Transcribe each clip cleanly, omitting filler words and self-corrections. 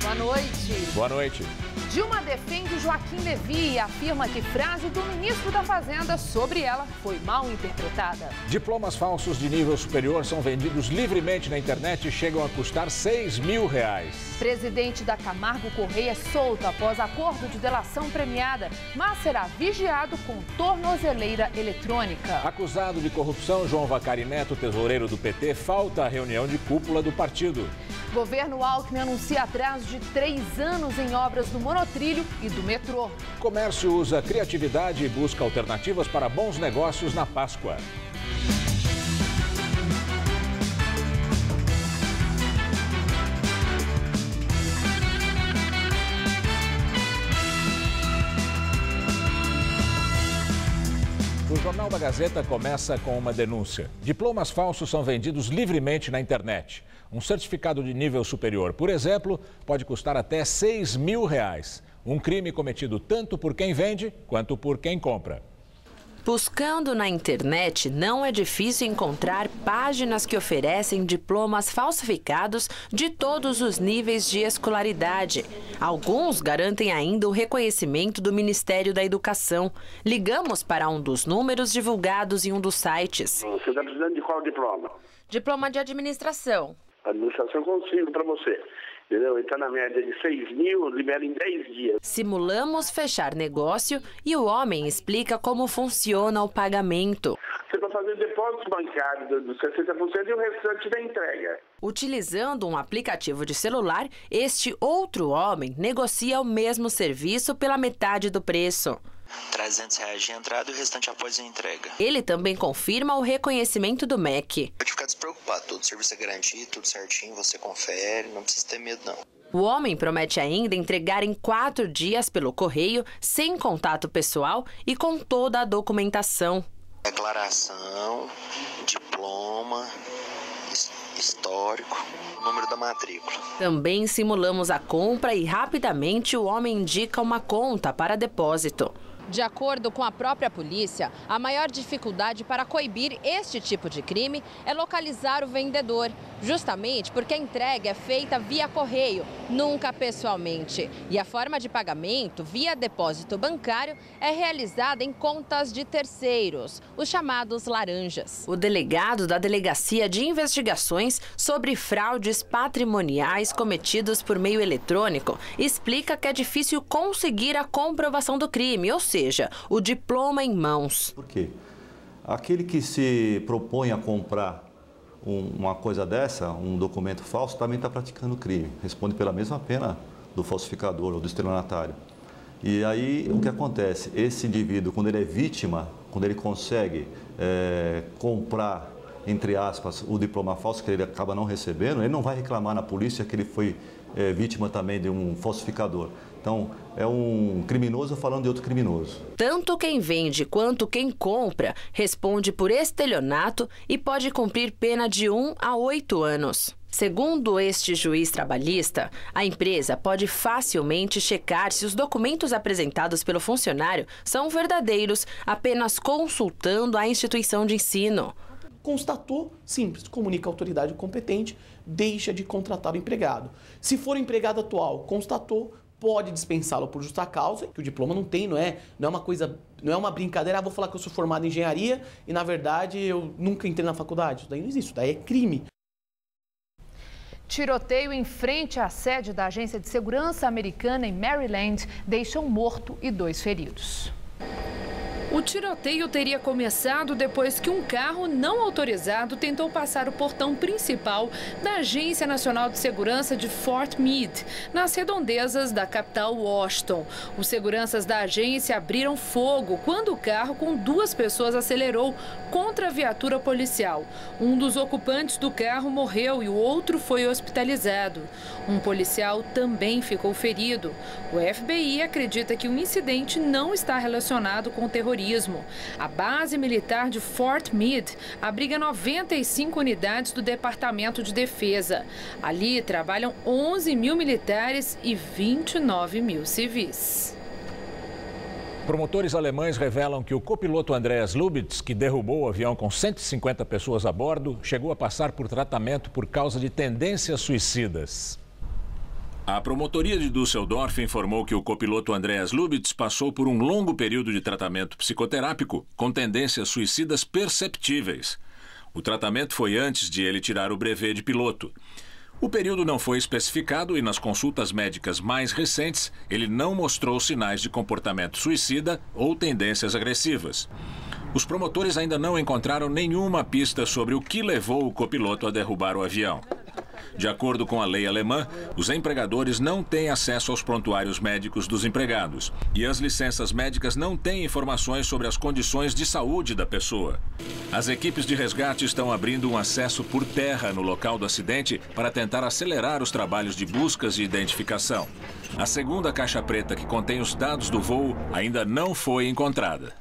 Boa noite. Boa noite. Dilma defende Joaquim Levy e afirma que frase do ministro da Fazenda sobre ela foi mal interpretada. Diplomas falsos de nível superior são vendidos livremente na internet e chegam a custar R$6 mil. Presidente da Camargo Correia é solto após acordo de delação premiada, mas será vigiado com tornozeleira eletrônica. Acusado de corrupção, João Vacari Neto, tesoureiro do PT, falta a reunião de cúpula do partido. Governo Alckmin anuncia atraso de 3 anos em obras do monotrilho e do metrô. Comércio usa criatividade e busca alternativas para bons negócios na Páscoa. O Jornal da Gazeta começa com uma denúncia. Diplomas falsos são vendidos livremente na internet. Um certificado de nível superior, por exemplo, pode custar até R$6 mil. Um crime cometido tanto por quem vende quanto por quem compra. Buscando na internet, não é difícil encontrar páginas que oferecem diplomas falsificados de todos os níveis de escolaridade. Alguns garantem ainda o reconhecimento do Ministério da Educação. Ligamos para um dos números divulgados em um dos sites. Você está precisando de qual diploma? Diploma de administração. Administração consigo para você. Entendeu? Está na média de 6 mil, libera em 10 dias. Simulamos fechar negócio e o homem explica como funciona o pagamento. Você vai fazer depósito bancário dos 60% e o restante da entrega. Utilizando um aplicativo de celular, este outro homem negocia o mesmo serviço pela metade do preço. R$300 de entrada e o restante após a entrega. Ele também confirma o reconhecimento do MEC. Pode ficar despreocupado, todo serviço é garantido, tudo certinho, você confere, não precisa ter medo não. O homem promete ainda entregar em 4 dias pelo correio, sem contato pessoal e com toda a documentação. Declaração, diploma, histórico, número da matrícula. Também simulamos a compra e rapidamente o homem indica uma conta para depósito. De acordo com a própria polícia, a maior dificuldade para coibir este tipo de crime é localizar o vendedor, justamente porque a entrega é feita via correio, nunca pessoalmente. E a forma de pagamento, via depósito bancário, é realizada em contas de terceiros, os chamados laranjas. O delegado da Delegacia de Investigações sobre Fraudes Patrimoniais cometidos por meio eletrônico explica que é difícil conseguir a comprovação do crime, ou seja, o diploma em mãos. Por quê? Aquele que se propõe a comprar uma coisa dessa, um documento falso, também está praticando crime. Responde pela mesma pena do falsificador ou do estelionatário. E aí, o que acontece? Esse indivíduo, quando ele é vítima, quando ele consegue comprar, entre aspas, o diploma falso que ele acaba não recebendo, ele não vai reclamar na polícia que ele foi vítima também de um falsificador. Então, é um criminoso falando de outro criminoso. Tanto quem vende quanto quem compra responde por estelionato e pode cumprir pena de 1 a 8 anos. Segundo este juiz trabalhista, a empresa pode facilmente checar se os documentos apresentados pelo funcionário são verdadeiros, apenas consultando a instituição de ensino. Constatou, simples, comunica à autoridade competente, deixa de contratar o empregado. Se for o empregado atual, constatou, pode dispensá-lo por justa causa, que o diploma não tem, não é uma coisa, não é uma brincadeira, vou falar que eu sou formado em engenharia e na verdade eu nunca entrei na faculdade. Isso daí não existe, isso daí é crime. Tiroteio em frente à sede da Agência de Segurança Americana em Maryland deixa um morto e 2 feridos. O tiroteio teria começado depois que um carro não autorizado tentou passar o portão principal da Agência Nacional de Segurança de Fort Meade, nas redondezas da capital Washington. Os seguranças da agência abriram fogo quando o carro com 2 pessoas acelerou contra a viatura policial. Um dos ocupantes do carro morreu e o outro foi hospitalizado. Um policial também ficou ferido. O FBI acredita que o incidente não está relacionado com o terrorismo. A base militar de Fort Meade abriga 95 unidades do Departamento de Defesa. Ali trabalham 11 mil militares e 29 mil civis. Promotores alemães revelam que o copiloto Andreas Lubitz, que derrubou o avião com 150 pessoas a bordo, chegou a passar por tratamento por causa de tendências suicidas. A promotoria de Düsseldorf informou que o copiloto Andreas Lubitz passou por um longo período de tratamento psicoterápico com tendências suicidas perceptíveis. O tratamento foi antes de ele tirar o brevet de piloto. O período não foi especificado e nas consultas médicas mais recentes ele não mostrou sinais de comportamento suicida ou tendências agressivas. Os promotores ainda não encontraram nenhuma pista sobre o que levou o copiloto a derrubar o avião. De acordo com a lei alemã, os empregadores não têm acesso aos prontuários médicos dos empregados e as licenças médicas não têm informações sobre as condições de saúde da pessoa. As equipes de resgate estão abrindo um acesso por terra no local do acidente para tentar acelerar os trabalhos de buscas e identificação. A segunda caixa preta que contém os dados do voo ainda não foi encontrada.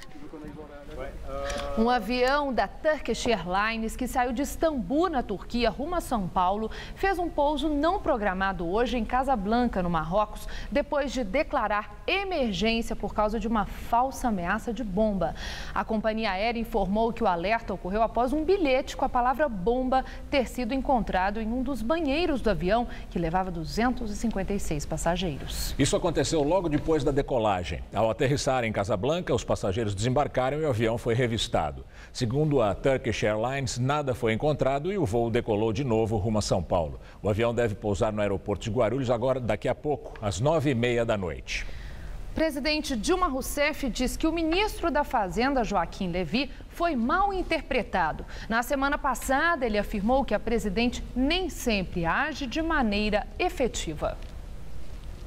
Um avião da Turkish Airlines que saiu de Istambul, na Turquia, rumo a São Paulo, fez um pouso não programado hoje em Casablanca, no Marrocos, depois de declarar emergência por causa de uma falsa ameaça de bomba. A companhia aérea informou que o alerta ocorreu após um bilhete com a palavra bomba ter sido encontrado em um dos banheiros do avião, que levava 256 passageiros. Isso aconteceu logo depois da decolagem. Ao aterrissar em Casablanca, os passageiros desembarcaram e o avião foi revistado. Segundo a Turkish Airlines, nada foi encontrado e o voo decolou de novo rumo a São Paulo. O avião deve pousar no aeroporto de Guarulhos agora, daqui a pouco, às 9h30 da noite. Presidente Dilma Rousseff diz que o ministro da Fazenda, Joaquim Levy, foi mal interpretado. Na semana passada, ele afirmou que a presidente nem sempre age de maneira efetiva.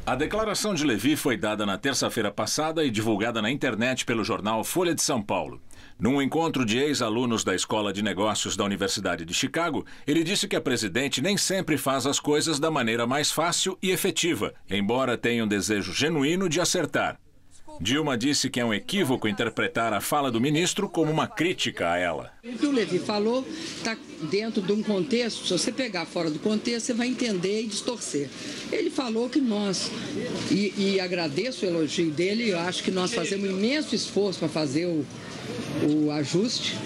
A declaração de Levy foi dada na terça-feira passada e divulgada na internet pelo jornal Folha de São Paulo. Num encontro de ex-alunos da Escola de Negócios da Universidade de Chicago, ele disse que a presidente nem sempre faz as coisas da maneira mais fácil e efetiva, embora tenha um desejo genuíno de acertar. Dilma disse que é um equívoco interpretar a fala do ministro como uma crítica a ela. O que o Levy falou está dentro de um contexto, se você pegar fora do contexto, você vai entender e distorcer. Ele falou que nós, e agradeço o elogio dele, eu acho que nós fazemos um imenso esforço para fazer o ajuste.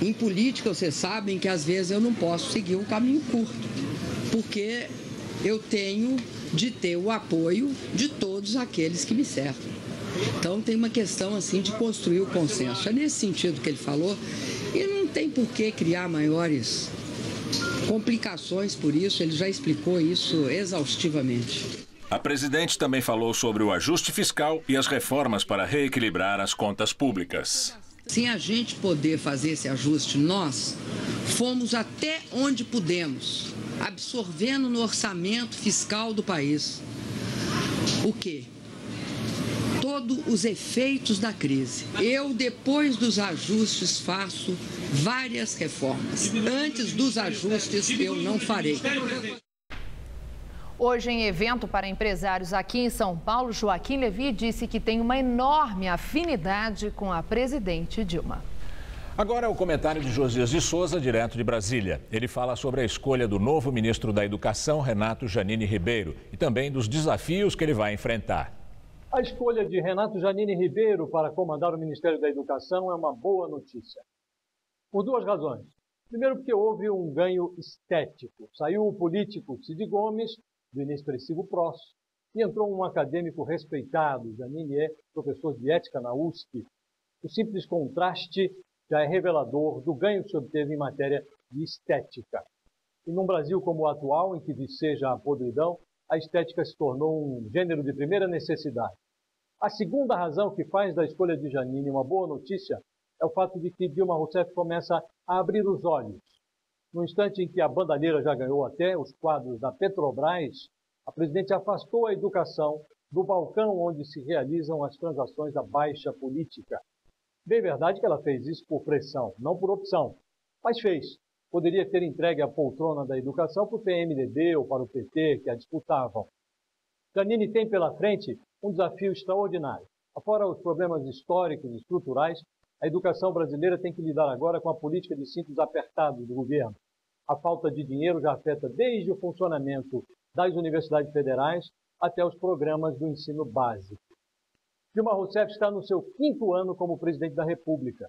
Em política, vocês sabem que às vezes eu não posso seguir um caminho curto, porque eu tenho de ter o apoio de todos aqueles que me cercam. Então tem uma questão assim de construir o consenso. É nesse sentido que ele falou e não tem por que criar maiores complicações por isso, ele já explicou isso exaustivamente. A presidente também falou sobre o ajuste fiscal e as reformas para reequilibrar as contas públicas. Sem a gente poder fazer esse ajuste, nós fomos até onde pudemos, absorvendo no orçamento fiscal do país. O quê? Todos os efeitos da crise. Eu, depois dos ajustes, faço várias reformas. Antes dos ajustes, eu não farei. Hoje, em evento para empresários aqui em São Paulo, Joaquim Levy disse que tem uma enorme afinidade com a presidente Dilma. Agora o comentário de Josias de Souza, direto de Brasília. Ele fala sobre a escolha do novo ministro da Educação, Renato Janine Ribeiro, e também dos desafios que ele vai enfrentar. A escolha de Renato Janine Ribeiro para comandar o Ministério da Educação é uma boa notícia. Por duas razões. Primeiro, porque houve um ganho estético. Saiu o político Cid Gomes, do inexpressivo PROS, e entrou um acadêmico respeitado. Janine é professor de ética na USP. O simples contraste já é revelador do ganho que se obteve em matéria de estética. E num Brasil como o atual, em que viceja a podridão, a estética se tornou um gênero de primeira necessidade. A segunda razão que faz da escolha de Janine uma boa notícia é o fato de que Dilma Rousseff começa a abrir os olhos. No instante em que a bandalheira já ganhou até os quadros da Petrobras, a presidente afastou a educação do balcão onde se realizam as transações da baixa política. Bem verdade que ela fez isso por pressão, não por opção, mas fez. Poderia ter entregue a poltrona da educação para o PMDB ou para o PT, que a disputavam. Janine tem pela frente um desafio extraordinário. Afora os problemas históricos e estruturais, a educação brasileira tem que lidar agora com a política de cintos apertados do governo. A falta de dinheiro já afeta desde o funcionamento das universidades federais até os programas do ensino básico. Dilma Rousseff está no seu 5º ano como presidente da República.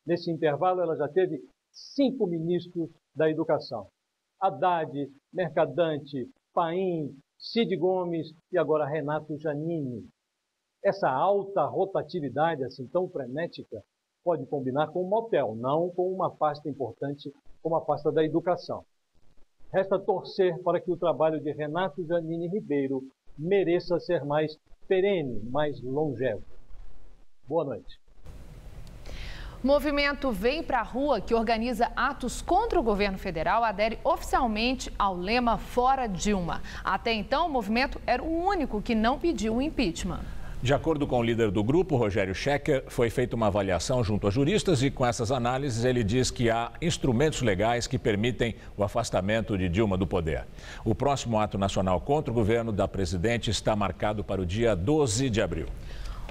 Nesse intervalo, ela já teve 5 ministros da educação. Haddad, Mercadante, Paim, Cid Gomes e agora Renato Giannini. Essa alta rotatividade, assim tão frenética, pode combinar com um motel, não com uma pasta importante como a pasta da educação. Resta torcer para que o trabalho de Renato Giannini Ribeiro mereça ser mais perene, mais longevo. Boa noite. Movimento Vem Pra Rua, que organiza atos contra o governo federal, adere oficialmente ao lema Fora Dilma. Até então, o movimento era o único que não pediu o impeachment. De acordo com o líder do grupo, Rogério Schecker, foi feita uma avaliação junto a juristas e com essas análises ele diz que há instrumentos legais que permitem o afastamento de Dilma do poder. O próximo ato nacional contra o governo da presidente está marcado para o dia 12 de abril.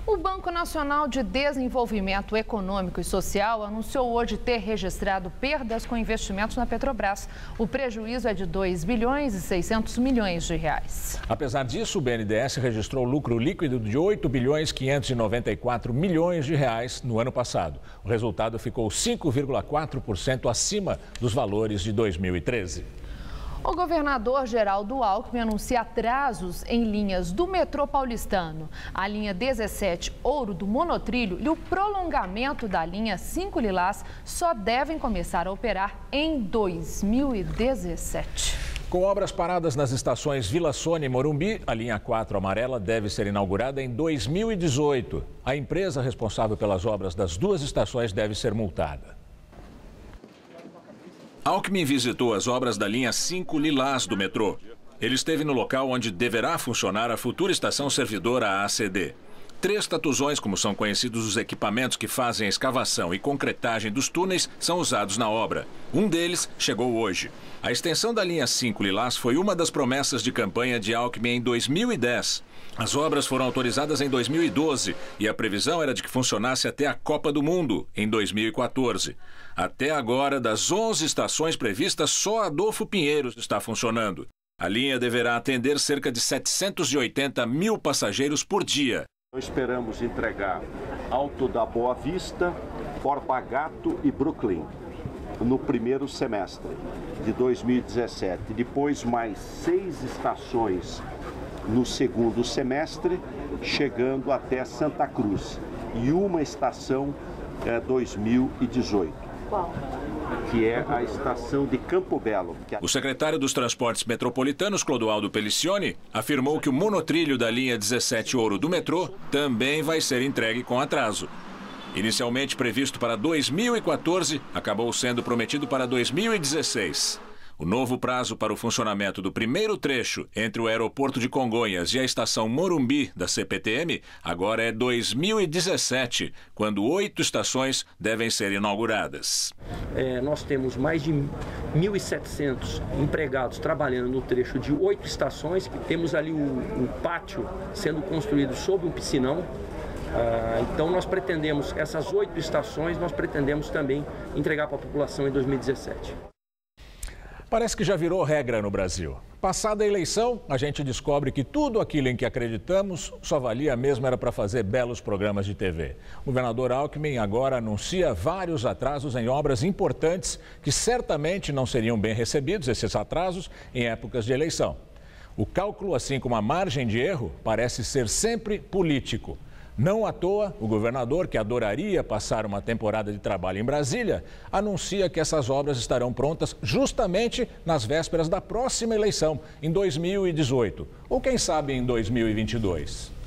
O Banco Nacional de Desenvolvimento Econômico e Social anunciou hoje ter registrado perdas com investimentos na Petrobras. O prejuízo é de 2 bilhões e 600 milhões de reais. Apesar disso, o BNDES registrou lucro líquido de 8 bilhões 594 milhões de reais no ano passado. O resultado ficou 5,4% acima dos valores de 2013. O governador Geraldo Alckmin anuncia atrasos em linhas do metrô paulistano. A linha 17 Ouro do Monotrilho e o prolongamento da linha 5 Lilás só devem começar a operar em 2017. Com obras paradas nas estações Vila Sônia e Morumbi, a linha 4 amarela deve ser inaugurada em 2018. A empresa responsável pelas obras das duas estações deve ser multada. Alckmin visitou as obras da linha 5 Lilás do metrô. Ele esteve no local onde deverá funcionar a futura estação servidora ACD. 3 tatuzões, como são conhecidos os equipamentos que fazem a escavação e concretagem dos túneis, são usados na obra. Um deles chegou hoje. A extensão da linha 5 Lilás foi uma das promessas de campanha de Alckmin em 2010. As obras foram autorizadas em 2012 e a previsão era de que funcionasse até a Copa do Mundo, em 2014. Até agora, das 11 estações previstas, só Adolfo Pinheiros está funcionando. A linha deverá atender cerca de 780 mil passageiros por dia. Esperamos entregar Alto da Boa Vista, Borba Gato e Brooklyn no primeiro semestre de 2017. Depois mais 6 estações no segundo semestre, chegando até Santa Cruz. E uma estação 2018. Qual? Que é a estação de Campo Belo. O secretário dos Transportes Metropolitanos, Clodoaldo Pelicioni, afirmou que o monotrilho da linha 17 Ouro do metrô também vai ser entregue com atraso. Inicialmente previsto para 2014, acabou sendo prometido para 2016. O novo prazo para o funcionamento do primeiro trecho entre o aeroporto de Congonhas e a estação Morumbi da CPTM agora é 2017, quando 8 estações devem ser inauguradas. Nós temos mais de 1.700 empregados trabalhando no trecho de 8 estações. Temos ali o pátio sendo construído sob um piscinão. Então nós pretendemos, essas 8 estações, nós pretendemos também entregar para a população em 2017. Parece que já virou regra no Brasil. Passada a eleição, a gente descobre que tudo aquilo em que acreditamos só valia mesmo era para fazer belos programas de TV. O governador Alckmin agora anuncia vários atrasos em obras importantes que certamente não seriam bem recebidos, esses atrasos, em épocas de eleição. O cálculo, assim como a margem de erro, parece ser sempre político. Não à toa, o governador, que adoraria passar uma temporada de trabalho em Brasília, anuncia que essas obras estarão prontas justamente nas vésperas da próxima eleição, em 2018, ou quem sabe em 2022.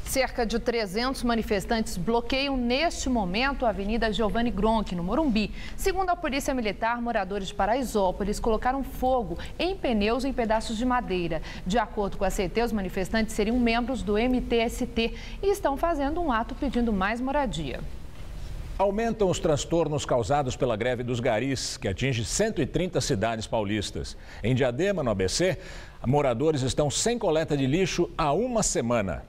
Cerca de 300 manifestantes bloqueiam neste momento a Avenida Giovanni Gronchi, no Morumbi. Segundo a Polícia Militar, moradores de Paraisópolis colocaram fogo em pneus e em pedaços de madeira. De acordo com a CT, os manifestantes seriam membros do MTST e estão fazendo um ato pedindo mais moradia. Aumentam os transtornos causados pela greve dos garis, que atinge 130 cidades paulistas. Em Diadema, no ABC, moradores estão sem coleta de lixo há uma semana.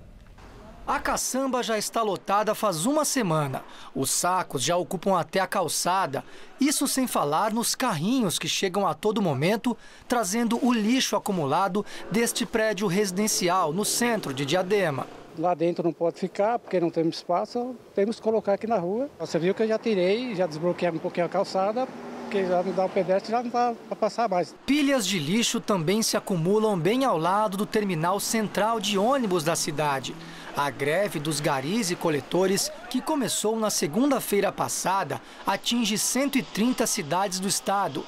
A caçamba já está lotada faz uma semana. Os sacos já ocupam até a calçada. Isso sem falar nos carrinhos que chegam a todo momento, trazendo o lixo acumulado deste prédio residencial no centro de Diadema. Lá dentro não pode ficar, porque não temos espaço, temos que colocar aqui na rua. Você viu que eu já tirei, já desbloqueei um pouquinho a calçada porque já não dá o pedestre, já não dá para passar mais. Pilhas de lixo também se acumulam bem ao lado do terminal central de ônibus da cidade. A greve dos garis e coletores, que começou na segunda-feira passada, atinge 130 cidades do estado.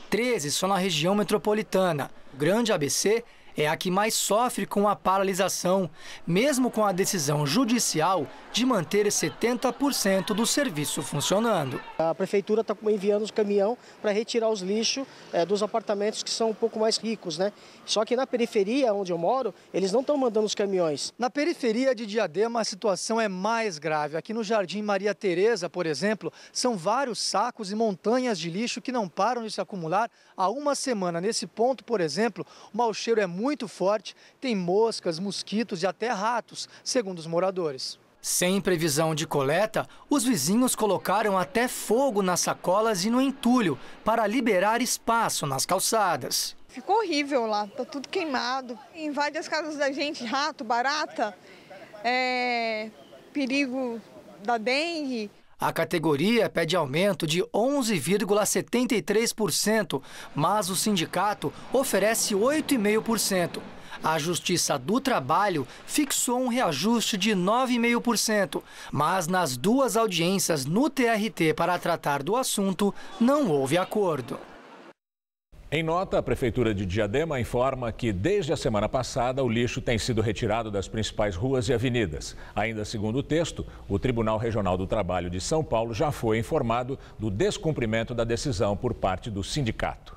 13 só na região metropolitana. O Grande ABC é a que mais sofre com a paralisação, mesmo com a decisão judicial de manter 70% do serviço funcionando. A prefeitura está enviando os caminhões para retirar os lixos dos apartamentos que são um pouco mais ricos, né? Só que na periferia, onde eu moro, eles não estão mandando os caminhões. Na periferia de Diadema, a situação é mais grave. Aqui no Jardim Maria Tereza, por exemplo, são vários sacos e montanhas de lixo que não param de se acumular há uma semana. Nesse ponto, por exemplo, o mau cheiro é muito forte, tem moscas, mosquitos e até ratos, segundo os moradores. Sem previsão de coleta, os vizinhos colocaram até fogo nas sacolas e no entulho para liberar espaço nas calçadas. Ficou horrível lá, tá tudo queimado. Invade as casas da gente, rato, barata, perigo da dengue. A categoria pede aumento de 11,73%, mas o sindicato oferece 8,5%. A Justiça do Trabalho fixou um reajuste de 9,5%, mas nas duas audiências no TRT para tratar do assunto, não houve acordo. Em nota, a Prefeitura de Diadema informa que, desde a semana passada, o lixo tem sido retirado das principais ruas e avenidas. Ainda segundo o texto, o Tribunal Regional do Trabalho de São Paulo já foi informado do descumprimento da decisão por parte do sindicato.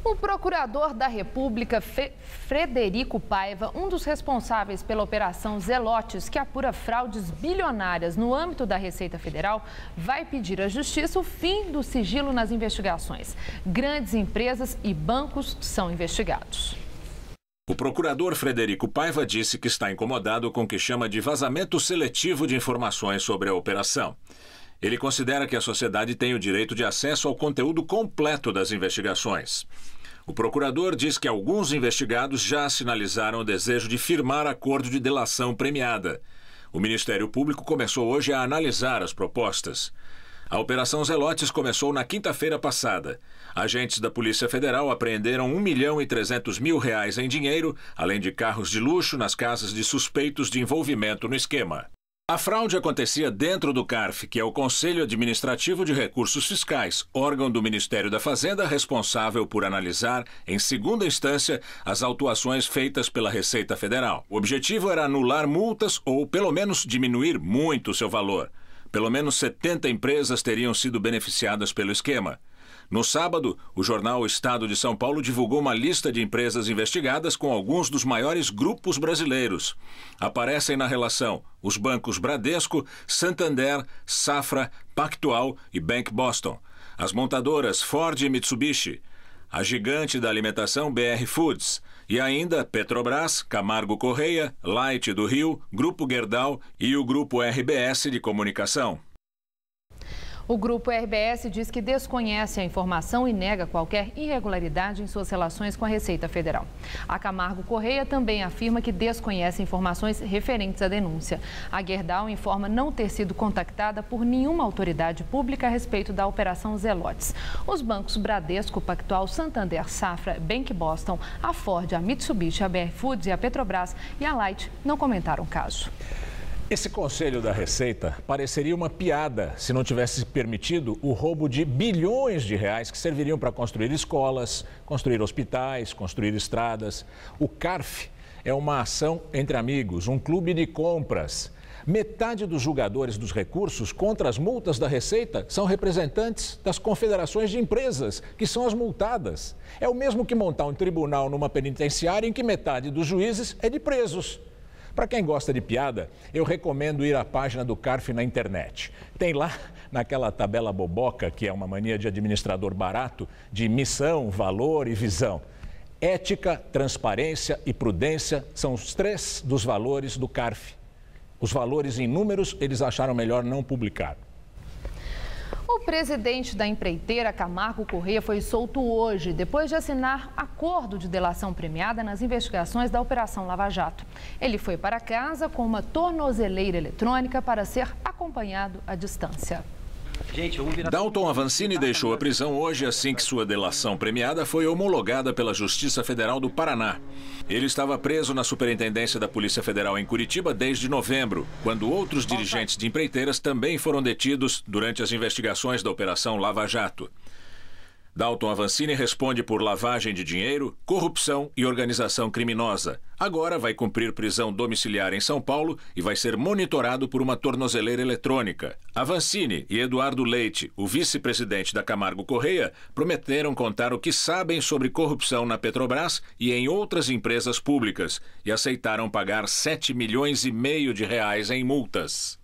O procurador da República, Frederico Paiva, um dos responsáveis pela Operação Zelotes, que apura fraudes bilionárias no âmbito da Receita Federal, vai pedir à Justiça o fim do sigilo nas investigações. Grandes empresas e bancos são investigados. O procurador Frederico Paiva disse que está incomodado com o que chama de vazamento seletivo de informações sobre a operação. Ele considera que a sociedade tem o direito de acesso ao conteúdo completo das investigações. O procurador diz que alguns investigados já sinalizaram o desejo de firmar acordo de delação premiada. O Ministério Público começou hoje a analisar as propostas. A Operação Zelotes começou na quinta-feira passada. Agentes da Polícia Federal apreenderam R$1.300.000 em dinheiro, além de carros de luxo nas casas de suspeitos de envolvimento no esquema. A fraude acontecia dentro do CARF, que é o Conselho Administrativo de Recursos Fiscais, órgão do Ministério da Fazenda responsável por analisar, em segunda instância, as autuações feitas pela Receita Federal. O objetivo era anular multas ou, pelo menos, diminuir muito seu valor. Pelo menos 70 empresas teriam sido beneficiadas pelo esquema. No sábado, o jornal O Estado de São Paulo divulgou uma lista de empresas investigadas com alguns dos maiores grupos brasileiros. Aparecem na relação os bancos Bradesco, Santander, Safra, Pactual e Bank Boston, as montadoras Ford e Mitsubishi, a gigante da alimentação BR Foods e ainda Petrobras, Camargo Correia, Light do Rio, Grupo Gerdau e o Grupo RBS de Comunicação. O Grupo RBS diz que desconhece a informação e nega qualquer irregularidade em suas relações com a Receita Federal. A Camargo Correia também afirma que desconhece informações referentes à denúncia. A Gerdau informa não ter sido contactada por nenhuma autoridade pública a respeito da Operação Zelotes. Os bancos Bradesco, Pactual, Santander, Safra, Bank Boston, a Ford, a Mitsubishi, a BR Foods e a Petrobras e a Light não comentaram o caso. Esse conselho da Receita pareceria uma piada se não tivesse permitido o roubo de bilhões de reais que serviriam para construir escolas, construir hospitais, construir estradas. O CARF é uma ação entre amigos, um clube de compras. Metade dos julgadores dos recursos contra as multas da Receita são representantes das confederações de empresas, que são as multadas. É o mesmo que montar um tribunal numa penitenciária em que metade dos juízes é de presos. Para quem gosta de piada, eu recomendo ir à página do CARF na internet. Tem lá, naquela tabela boboca, que é uma mania de administrador barato, de missão, valor e visão. Ética, transparência e prudência são os 3 dos valores do CARF. Os valores em números, eles acharam melhor não publicar. O presidente da empreiteira Camargo Correia foi solto hoje, depois de assinar acordo de delação premiada nas investigações da Operação Lava Jato. Ele foi para casa com uma tornozeleira eletrônica para ser acompanhado à distância. Dalton Avancini deixou a prisão hoje assim que sua delação premiada foi homologada pela Justiça Federal do Paraná. Ele estava preso na Superintendência da Polícia Federal em Curitiba desde novembro, quando outros dirigentes de empreiteiras também foram detidos durante as investigações da Operação Lava Jato. Dalton Avancini responde por lavagem de dinheiro, corrupção e organização criminosa. Agora vai cumprir prisão domiciliar em São Paulo e vai ser monitorado por uma tornozeleira eletrônica. Avancini e Eduardo Leite, o vice-presidente da Camargo Correia, prometeram contar o que sabem sobre corrupção na Petrobras e em outras empresas públicas e aceitaram pagar R$7,5 milhões em multas.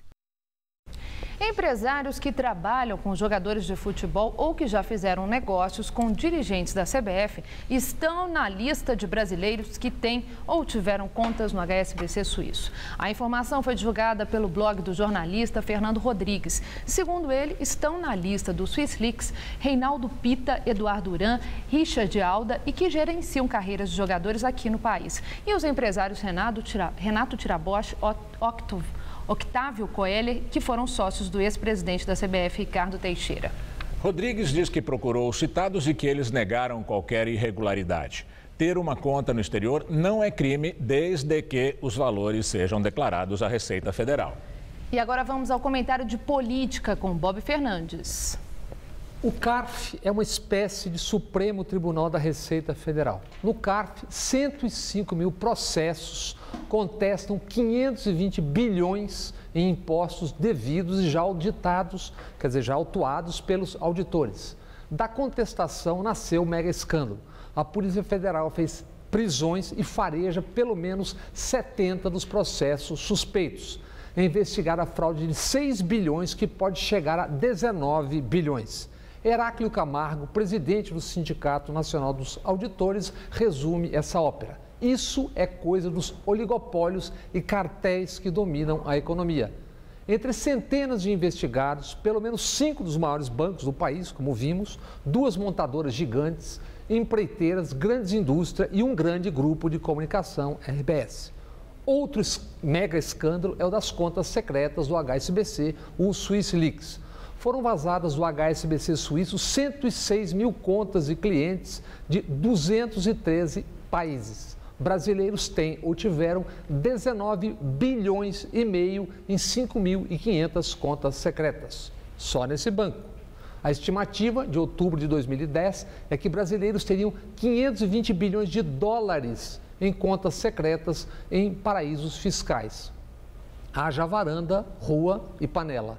Empresários que trabalham com jogadores de futebol ou que já fizeram negócios com dirigentes da CBF estão na lista de brasileiros que têm ou tiveram contas no HSBC suíço. A informação foi divulgada pelo blog do jornalista Fernando Rodrigues. Segundo ele, estão na lista do Swissleaks Reinaldo Pita, Eduardo Duran, Richard Alda e que gerenciam carreiras de jogadores aqui no país. E os empresários Renato Tirabosch, Octávio Coelho, que foram sócios do ex-presidente da CBF, Ricardo Teixeira. Rodrigues diz que procurou os citados e que eles negaram qualquer irregularidade. Ter uma conta no exterior não é crime desde que os valores sejam declarados à Receita Federal. E agora vamos ao comentário de política com Bob Fernandes. O CARF é uma espécie de Supremo Tribunal da Receita Federal. No CARF, 105 mil processos contestam 520 bilhões em impostos devidos e já auditados, quer dizer, já autuados pelos auditores. Da contestação nasceu o mega escândalo. A Polícia Federal fez prisões e fareja pelo menos 70 dos processos suspeitos. É investigar a fraude de 6 bilhões que pode chegar a 19 bilhões. Heráclio Camargo, presidente do Sindicato Nacional dos Auditores, resume essa ópera. Isso é coisa dos oligopólios e cartéis que dominam a economia. Entre centenas de investigados, pelo menos 5 dos maiores bancos do país, como vimos, 2 montadoras gigantes, empreiteiras, grandes indústrias e um grande grupo de comunicação, RBS. Outro mega escândalo é o das contas secretas do HSBC, o Swissleaks. Foram vazadas do HSBC suíço 106 mil contas de clientes de 213 países. Brasileiros têm ou tiveram 19 bilhões e meio em 5.500 contas secretas, só nesse banco. A estimativa de outubro de 2010 é que brasileiros teriam 520 bilhões de dólares em contas secretas em paraísos fiscais. Haja varanda, rua e panela.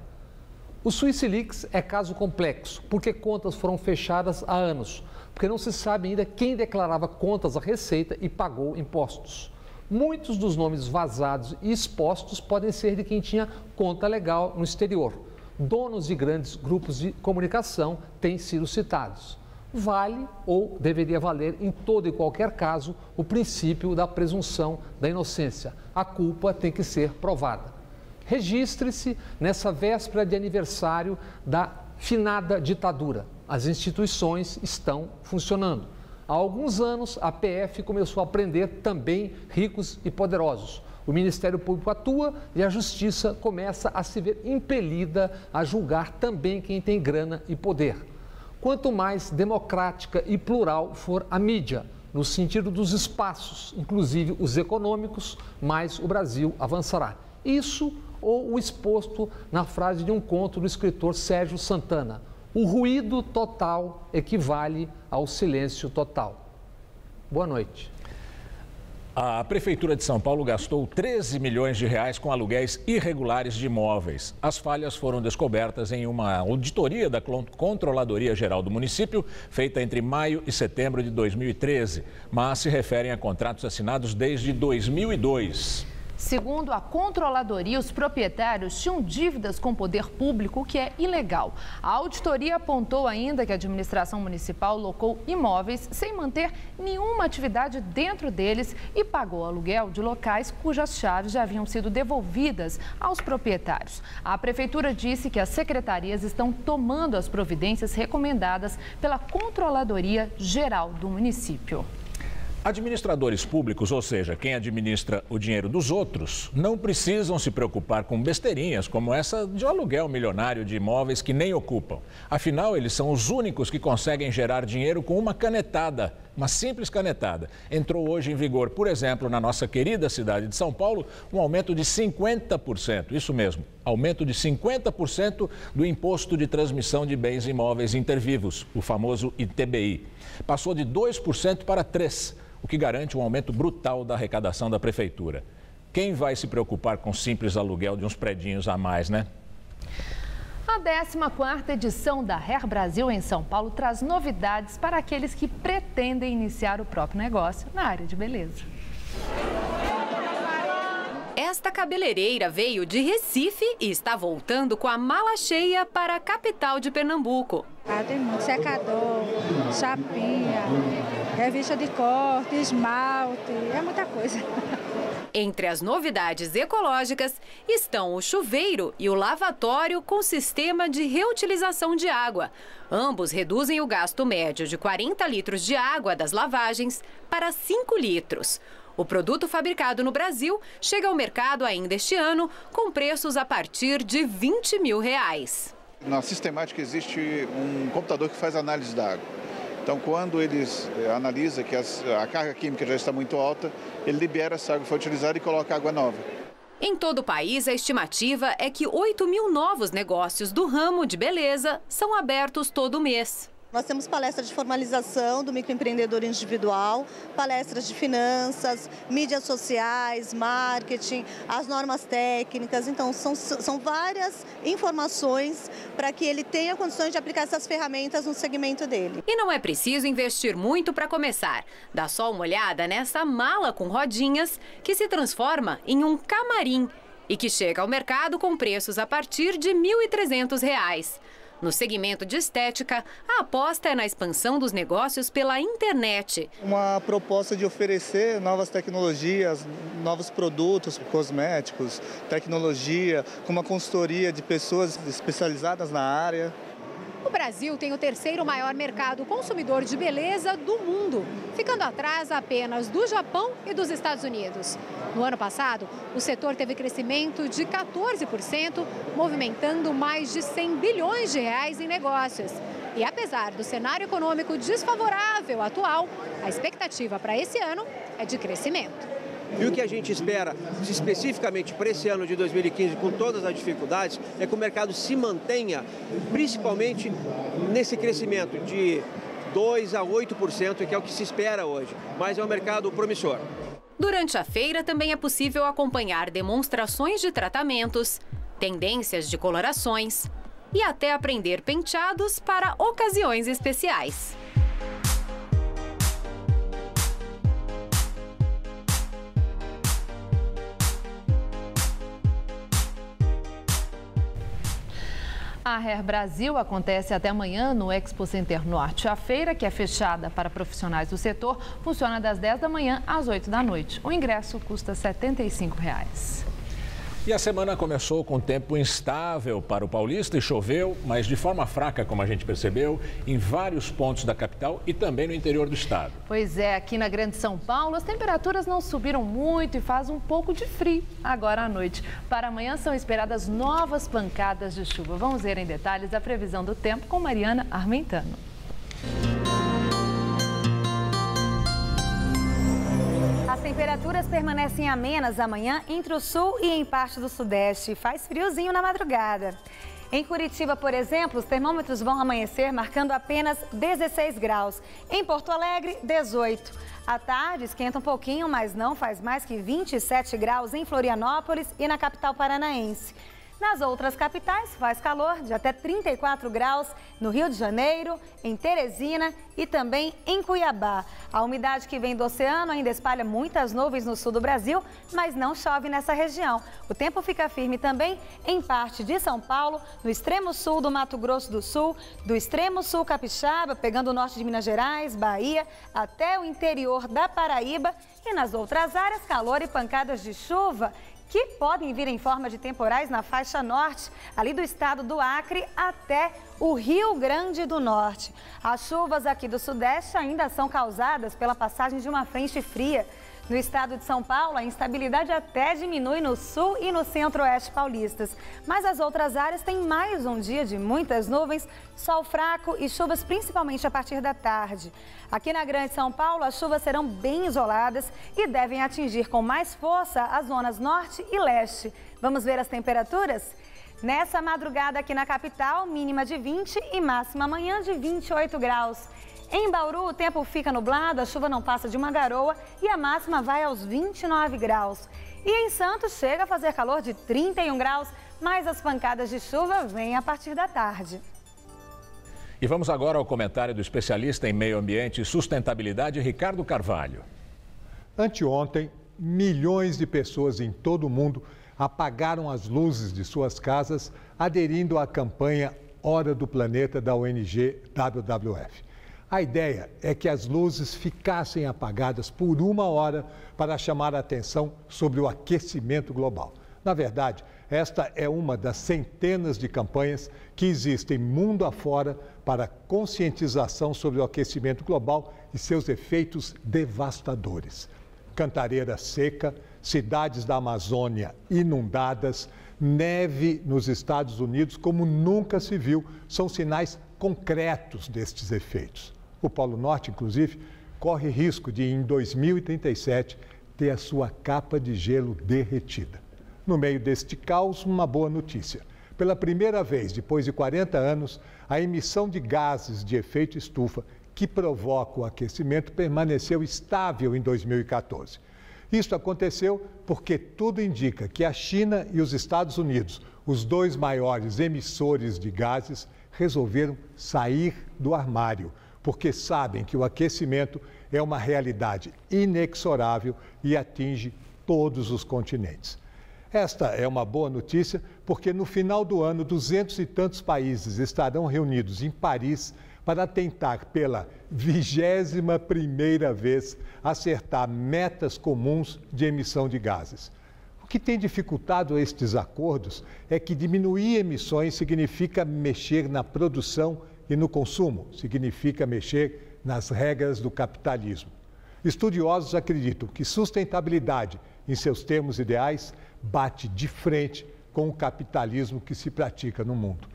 O Swissleaks é caso complexo, porque contas foram fechadas há anos, porque não se sabe ainda quem declarava contas à Receita e pagou impostos. Muitos dos nomes vazados e expostos podem ser de quem tinha conta legal no exterior. Donos de grandes grupos de comunicação têm sido citados. Vale ou deveria valer em todo e qualquer caso o princípio da presunção da inocência. A culpa tem que ser provada. Registre-se nessa véspera de aniversário da finada ditadura. As instituições estão funcionando. Há alguns anos, a PF começou a prender também ricos e poderosos. O Ministério Público atua e a Justiça começa a se ver impelida a julgar também quem tem grana e poder. Quanto mais democrática e plural for a mídia, no sentido dos espaços, inclusive os econômicos, mais o Brasil avançará. Isso ou o exposto na frase de um conto do escritor Sérgio Santana: o ruído total equivale ao silêncio total. Boa noite. A Prefeitura de São Paulo gastou 13 milhões de reais com aluguéis irregulares de imóveis. As falhas foram descobertas em uma auditoria da Controladoria Geral do município, feita entre maio e setembro de 2013, mas se referem a contratos assinados desde 2002. Segundo a controladoria, os proprietários tinham dívidas com o poder público, o que é ilegal. A auditoria apontou ainda que a administração municipal locou imóveis sem manter nenhuma atividade dentro deles e pagou aluguel de locais cujas chaves já haviam sido devolvidas aos proprietários. A prefeitura disse que as secretarias estão tomando as providências recomendadas pela Controladoria Geral do município. Administradores públicos, ou seja, quem administra o dinheiro dos outros, não precisam se preocupar com besteirinhas como essa de aluguel milionário de imóveis que nem ocupam. Afinal, eles são os únicos que conseguem gerar dinheiro com uma canetada, uma simples canetada. Entrou hoje em vigor, por exemplo, na nossa querida cidade de São Paulo, um aumento de 50%, isso mesmo, aumento de 50% do Imposto de Transmissão de Bens Imóveis Intervivos, o famoso ITBI. Passou de 2% para 3%. O que garante um aumento brutal da arrecadação da prefeitura. Quem vai se preocupar com simples aluguel de uns predinhos a mais, né? A 14ª edição da Hair Brasil em São Paulo traz novidades para aqueles que pretendem iniciar o próprio negócio na área de beleza. Esta cabeleireira veio de Recife e está voltando com a mala cheia para a capital de Pernambuco. Tem muito secador, chapinha, revista de corte, esmalte, é muita coisa. Entre as novidades ecológicas estão o chuveiro e o lavatório com sistema de reutilização de água. Ambos reduzem o gasto médio de 40 litros de água das lavagens para 5 litros. O produto fabricado no Brasil chega ao mercado ainda este ano com preços a partir de R$20 mil. Na sistemática existe um computador que faz análise da água. Então, quando eles analisa que a carga química já está muito alta, ele libera essa água que foi utilizada e coloca água nova. Em todo o país, a estimativa é que 8 mil novos negócios do ramo de beleza são abertos todo mês. Nós temos palestras de formalização do microempreendedor individual, palestras de finanças, mídias sociais, marketing, as normas técnicas. Então, são várias informações para que ele tenha condições de aplicar essas ferramentas no segmento dele. E não é preciso investir muito para começar. Dá só uma olhada nessa mala com rodinhas que se transforma em um camarim e que chega ao mercado com preços a partir de R$ 1.300. No segmento de estética, a aposta é na expansão dos negócios pela internet. Uma proposta de oferecer novas tecnologias, novos produtos cosméticos, tecnologia, com uma consultoria de pessoas especializadas na área. O Brasil tem o 3º maior mercado consumidor de beleza do mundo, ficando atrás apenas do Japão e dos Estados Unidos. No ano passado, o setor teve crescimento de 14%, movimentando mais de R$100 bilhões em negócios. E apesar do cenário econômico desfavorável atual, a expectativa para esse ano é de crescimento. E o que a gente espera, especificamente para esse ano de 2015, com todas as dificuldades, é que o mercado se mantenha, principalmente nesse crescimento de 2% a 8%, que é o que se espera hoje. Mas é um mercado promissor. Durante a feira também é possível acompanhar demonstrações de tratamentos, tendências de colorações e até aprender penteados para ocasiões especiais. A Hair Brasil acontece até amanhã no Expo Center Norte. A feira, que é fechada para profissionais do setor, funciona das 10 da manhã às 8 da noite. O ingresso custa R$ 75. E a semana começou com tempo instável para o paulista e choveu, mas de forma fraca, como a gente percebeu, em vários pontos da capital e também no interior do estado. Pois é, aqui na Grande São Paulo as temperaturas não subiram muito e faz um pouco de frio agora à noite. Para amanhã são esperadas novas pancadas de chuva. Vamos ver em detalhes a previsão do tempo com Mariana Armentano. As temperaturas permanecem amenas amanhã entre o sul e em parte do sudeste. Faz friozinho na madrugada. Em Curitiba, por exemplo, os termômetros vão amanhecer marcando apenas 16 graus. Em Porto Alegre, 18. À tarde, esquenta um pouquinho, mas não faz mais que 27 graus em Florianópolis e na capital paranaense. Nas outras capitais, faz calor de até 34 graus no Rio de Janeiro, em Teresina e também em Cuiabá. A umidade que vem do oceano ainda espalha muitas nuvens no sul do Brasil, mas não chove nessa região. O tempo fica firme também em parte de São Paulo, no extremo sul do Mato Grosso do Sul, do extremo sul capixaba, pegando o norte de Minas Gerais, Bahia, até o interior da Paraíba. E nas outras áreas, calor e pancadas de chuva que podem vir em forma de temporais na faixa norte, ali do estado do Acre até o Rio Grande do Norte. As chuvas aqui do Sudeste ainda são causadas pela passagem de uma frente fria. No estado de São Paulo, a instabilidade até diminui no sul e no centro-oeste paulistas. Mas as outras áreas têm mais um dia de muitas nuvens, sol fraco e chuvas principalmente a partir da tarde. Aqui na Grande São Paulo, as chuvas serão bem isoladas e devem atingir com mais força as zonas norte e leste. Vamos ver as temperaturas? Nessa madrugada aqui na capital, mínima de 20 e máxima amanhã de 28 graus. Em Bauru, o tempo fica nublado, a chuva não passa de uma garoa e a máxima vai aos 29 graus. E em Santos chega a fazer calor de 31 graus, mas as pancadas de chuva vêm a partir da tarde. E vamos agora ao comentário do especialista em meio ambiente e sustentabilidade, Ricardo Carvalho. Anteontem, milhões de pessoas em todo o mundo apagaram as luzes de suas casas, aderindo à campanha Hora do Planeta da ONG WWF. A ideia é que as luzes ficassem apagadas por 1 hora para chamar a atenção sobre o aquecimento global. Na verdade, esta é uma das centenas de campanhas que existem mundo afora para conscientização sobre o aquecimento global e seus efeitos devastadores. Cantareira seca, cidades da Amazônia inundadas, neve nos Estados Unidos como nunca se viu, são sinais concretos destes efeitos. O Polo Norte, inclusive, corre risco de, em 2037, ter a sua capa de gelo derretida. No meio deste caos, uma boa notícia. Pela primeira vez, depois de 40 anos, a emissão de gases de efeito estufa que provoca o aquecimento permaneceu estável em 2014. Isso aconteceu porque tudo indica que a China e os Estados Unidos, os dois maiores emissores de gases, resolveram sair do armário, porque sabem que o aquecimento é uma realidade inexorável e atinge todos os continentes. Esta é uma boa notícia porque no final do ano, 200 e tantos países estarão reunidos em Paris para tentar pela 21ª vez acertar metas comuns de emissão de gases. O que tem dificultado estes acordos é que diminuir emissões significa mexer na produção e no consumo, significa mexer nas regras do capitalismo. Estudiosos acreditam que sustentabilidade, em seus termos ideais, bate de frente com o capitalismo que se pratica no mundo.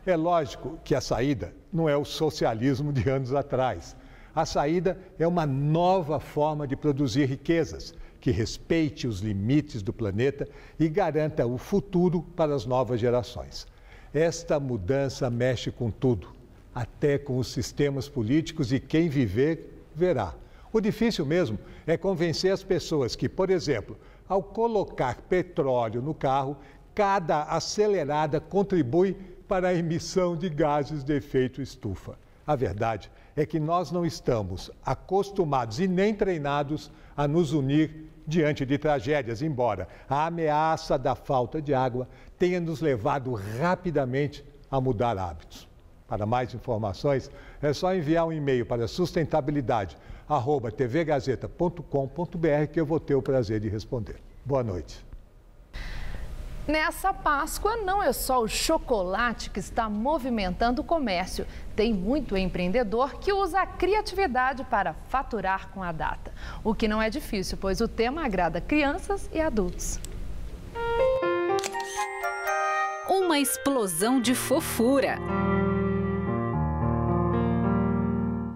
É lógico que a saída não é o socialismo de anos atrás. A saída é uma nova forma de produzir riquezas, que respeite os limites do planeta e garanta o futuro para as novas gerações. Esta mudança mexe com tudo, até com os sistemas políticos e quem viver, verá. O difícil mesmo é convencer as pessoas que, por exemplo, ao colocar petróleo no carro, cada acelerada contribui para a emissão de gases de efeito estufa. A verdade é que nós não estamos acostumados e nem treinados a nos unir diante de tragédias, embora a ameaça da falta de água tenha nos levado rapidamente a mudar hábitos. Para mais informações, é só enviar um e-mail para sustentabilidade@tvgazeta.com.br que eu vou ter o prazer de responder. Boa noite. Nessa Páscoa, não é só o chocolate que está movimentando o comércio. Tem muito empreendedor que usa a criatividade para faturar com a data. O que não é difícil, pois o tema agrada crianças e adultos. Uma explosão de fofura.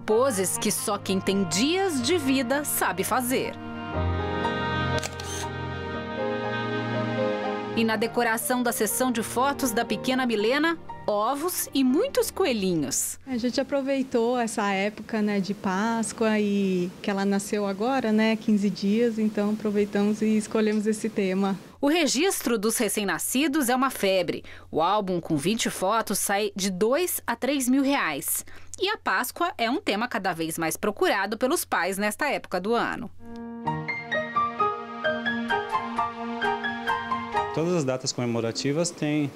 Poses que só quem tem dias de vida sabe fazer. E na decoração da sessão de fotos da pequena Milena, ovos e muitos coelhinhos. A gente aproveitou essa época, né, de Páscoa e que ela nasceu agora, né, 15 dias, então aproveitamos e escolhemos esse tema. O registro dos recém-nascidos é uma febre. O álbum com 20 fotos sai de R$2 a R$3.000. E a Páscoa é um tema cada vez mais procurado pelos pais nesta época do ano. Todas as datas comemorativas têm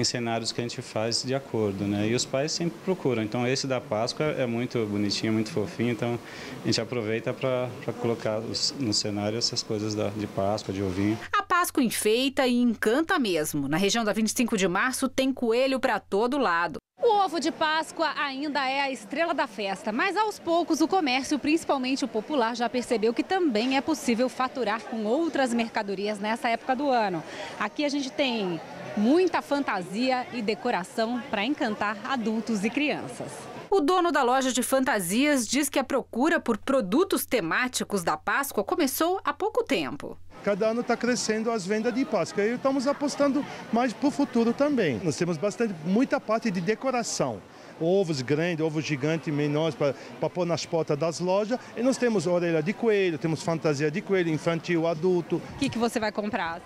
cenários que a gente faz de acordo, né? E os pais sempre procuram. Então, esse da Páscoa é muito bonitinho, muito fofinho. Então, a gente aproveita para colocar no cenário essas coisas de Páscoa, de ovinho. A Páscoa enfeita e encanta mesmo. Na região da 25 de março tem coelho para todo lado. O ovo de Páscoa ainda é a estrela da festa, mas aos poucos o comércio, principalmente o popular, já percebeu que também é possível faturar com outras mercadorias nessa época do ano. Aqui a gente tem muita fantasia e decoração para encantar adultos e crianças. O dono da loja de fantasias diz que a procura por produtos temáticos da Páscoa começou há pouco tempo. Cada ano está crescendo as vendas de Páscoa e estamos apostando mais para o futuro também. Nós temos muita parte de decoração. Ovos grandes, ovos gigantes, menores para pôr nas portas das lojas. E nós temos orelha de coelho, temos fantasia de coelho, infantil, adulto. O que você vai comprar?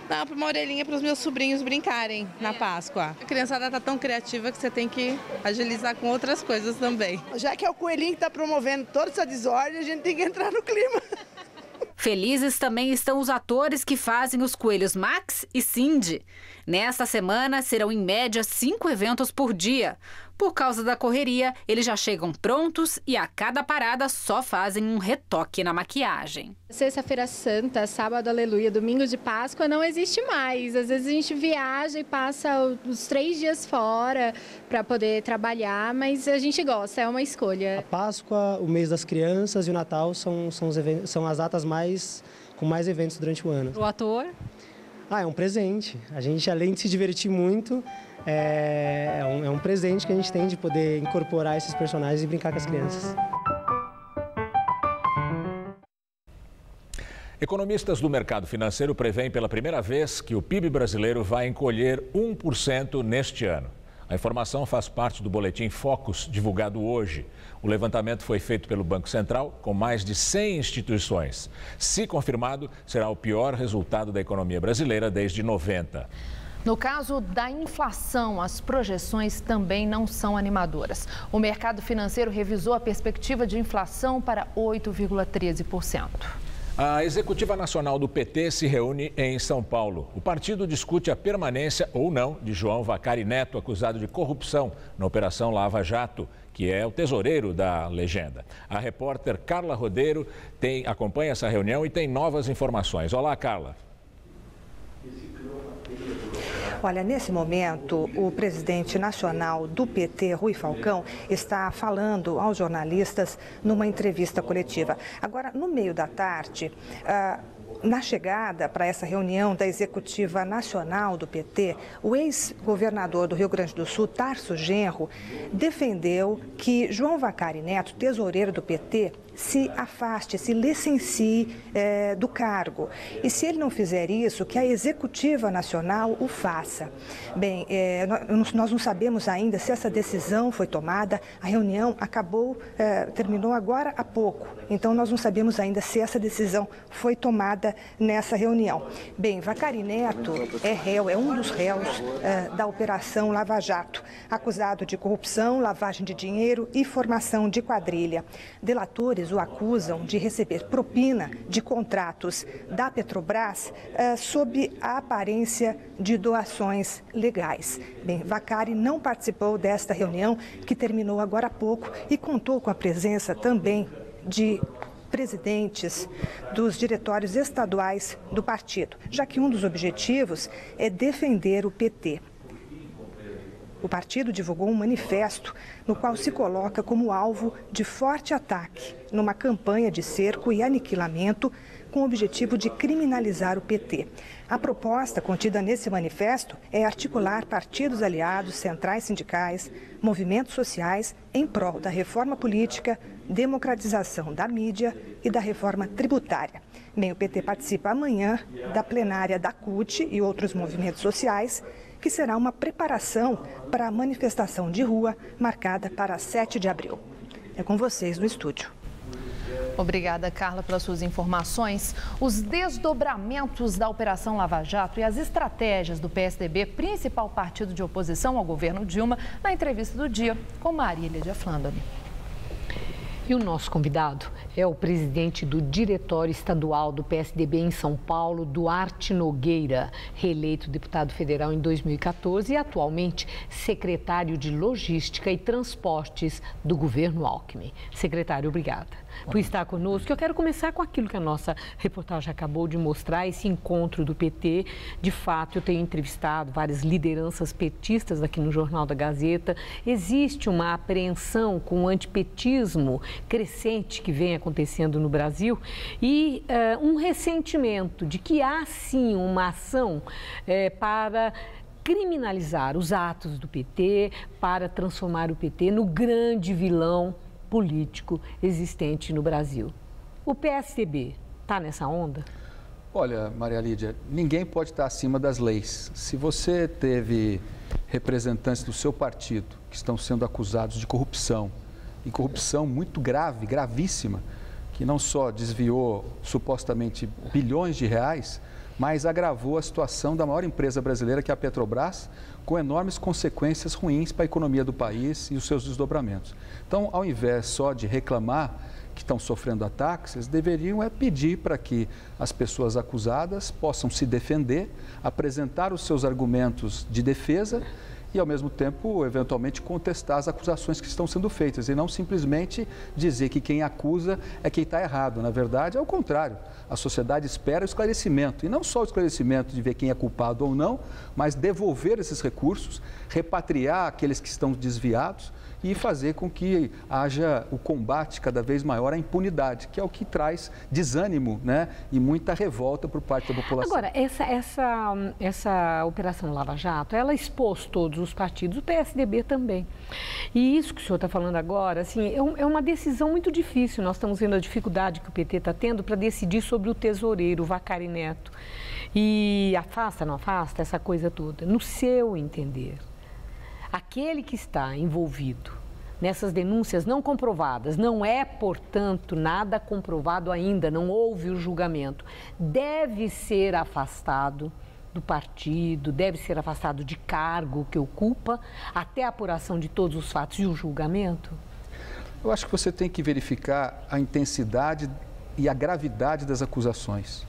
Não, para uma orelhinha para os meus sobrinhos brincarem na Páscoa. A criançada está tão criativa que você tem que agilizar com outras coisas também. Já que é o coelhinho que está promovendo toda essa desordem, a gente tem que entrar no clima. Felizes também estão os atores que fazem os coelhos Max e Cindy. Nesta semana serão em média 5 eventos por dia. Por causa da correria, eles já chegam prontos e a cada parada só fazem um retoque na maquiagem. Sexta-feira Santa, sábado Aleluia, domingo de Páscoa não existe mais. Às vezes a gente viaja e passa os 3 dias fora para poder trabalhar, mas a gente gosta, é uma escolha. A Páscoa, o mês das crianças e o Natal são as datas com mais eventos durante o ano. O ator? É um presente. A gente, além de se divertir muito, é um presente que a gente tem de poder incorporar esses personagens e brincar com as crianças. Economistas do mercado financeiro prevêem pela primeira vez que o PIB brasileiro vai encolher 1% neste ano. A informação faz parte do boletim Focus, divulgado hoje. O levantamento foi feito pelo Banco Central com mais de 100 instituições. Se confirmado, será o pior resultado da economia brasileira desde 90. No caso da inflação, as projeções também não são animadoras. O mercado financeiro revisou a perspectiva de inflação para 8,13%. A executiva nacional do PT se reúne em São Paulo. O partido discute a permanência ou não de João Vacari Neto, acusado de corrupção na Operação Lava Jato, que é o tesoureiro da legenda. A repórter Carla Rodeiro acompanha essa reunião e tem novas informações. Olá, Carla. Olha, nesse momento, o presidente nacional do PT, Rui Falcão, está falando aos jornalistas numa entrevista coletiva. Agora, no meio da tarde, na chegada para essa reunião da executiva nacional do PT, o ex-governador do Rio Grande do Sul, Tarso Genro, defendeu que João Vacari Neto, tesoureiro do PT, se afaste, se licencie do cargo. E se ele não fizer isso, que a executiva nacional o faça. Bem, nós não sabemos ainda se essa decisão foi tomada. A reunião terminou agora há pouco. Então, nós não sabemos ainda se essa decisão foi tomada nessa reunião. Bem, Vacari Neto é um dos réus da Operação Lava Jato, acusado de corrupção, lavagem de dinheiro e formação de quadrilha. Delatores o acusam de receber propina de contratos da Petrobras sob a aparência de doações legais. Bem, Vacari não participou desta reunião, que terminou agora há pouco, e contou com a presença também de presidentes dos diretórios estaduais do partido, já que um dos objetivos é defender o PT. O partido divulgou um manifesto no qual se coloca como alvo de forte ataque numa campanha de cerco e aniquilamento com o objetivo de criminalizar o PT. A proposta contida nesse manifesto é articular partidos aliados, centrais sindicais, movimentos sociais em prol da reforma política, democratização da mídia e da reforma tributária. Bem, o PT participa amanhã da plenária da CUT e outros movimentos sociais, que será uma preparação para a manifestação de rua marcada para 7 de abril. É com vocês no estúdio. Obrigada, Carla, pelas suas informações. Os desdobramentos da Operação Lava Jato e as estratégias do PSDB, principal partido de oposição ao governo Dilma, na entrevista do dia com Marília de Aflândoli. E o nosso convidado é o presidente do Diretório Estadual do PSDB em São Paulo, Duarte Nogueira, reeleito deputado federal em 2014 e atualmente secretário de Logística e Transportes do governo Alckmin. Secretário, obrigada. por estar conosco. Eu quero começar com aquilo que a nossa reportagem acabou de mostrar, esse encontro do PT. De fato, eu tenho entrevistado várias lideranças petistas aqui no Jornal da Gazeta. Existe uma apreensão com o antipetismo crescente que vem acontecendo no Brasil e um ressentimento de que há sim uma ação para criminalizar os atos do PT, para transformar o PT no grande vilão político existente no Brasil. O PSDB está nessa onda? Olha, Maria Lídia, ninguém pode estar acima das leis. Se você teve representantes do seu partido que estão sendo acusados de corrupção, e corrupção muito grave, gravíssima, que não só desviou supostamente bilhões de reais, mas agravou a situação da maior empresa brasileira, que é a Petrobras, com enormes consequências ruins para a economia do país e os seus desdobramentos. Então, ao invés só de reclamar que estão sofrendo ataques, eles deveriam pedir para que as pessoas acusadas possam se defender, apresentar os seus argumentos de defesa e, ao mesmo tempo, eventualmente contestar as acusações que estão sendo feitas e não simplesmente dizer que quem acusa é quem está errado. Na verdade, é o contrário. A sociedade espera o esclarecimento, e não só o esclarecimento de ver quem é culpado ou não, mas devolver esses recursos, repatriar aqueles que estão desviados e fazer com que haja o combate cada vez maior à impunidade, que é o que traz desânimo, né, e muita revolta por parte da população. Agora, essa Operação Lava Jato, ela expôs todos os partidos, o PSDB também. E isso que o senhor está falando agora, assim, é uma decisão muito difícil. Nós estamos vendo a dificuldade que o PT está tendo para decidir sobre o tesoureiro, o Vacari Neto. E afasta, não afasta, essa coisa toda. No seu entender, aquele que está envolvido nessas denúncias não comprovadas, não é, portanto, nada comprovado ainda, não houve o julgamento, deve ser afastado do partido, deve ser afastado de cargo que ocupa, até a apuração de todos os fatos e o julgamento? Eu acho que você tem que verificar a intensidade e a gravidade das acusações.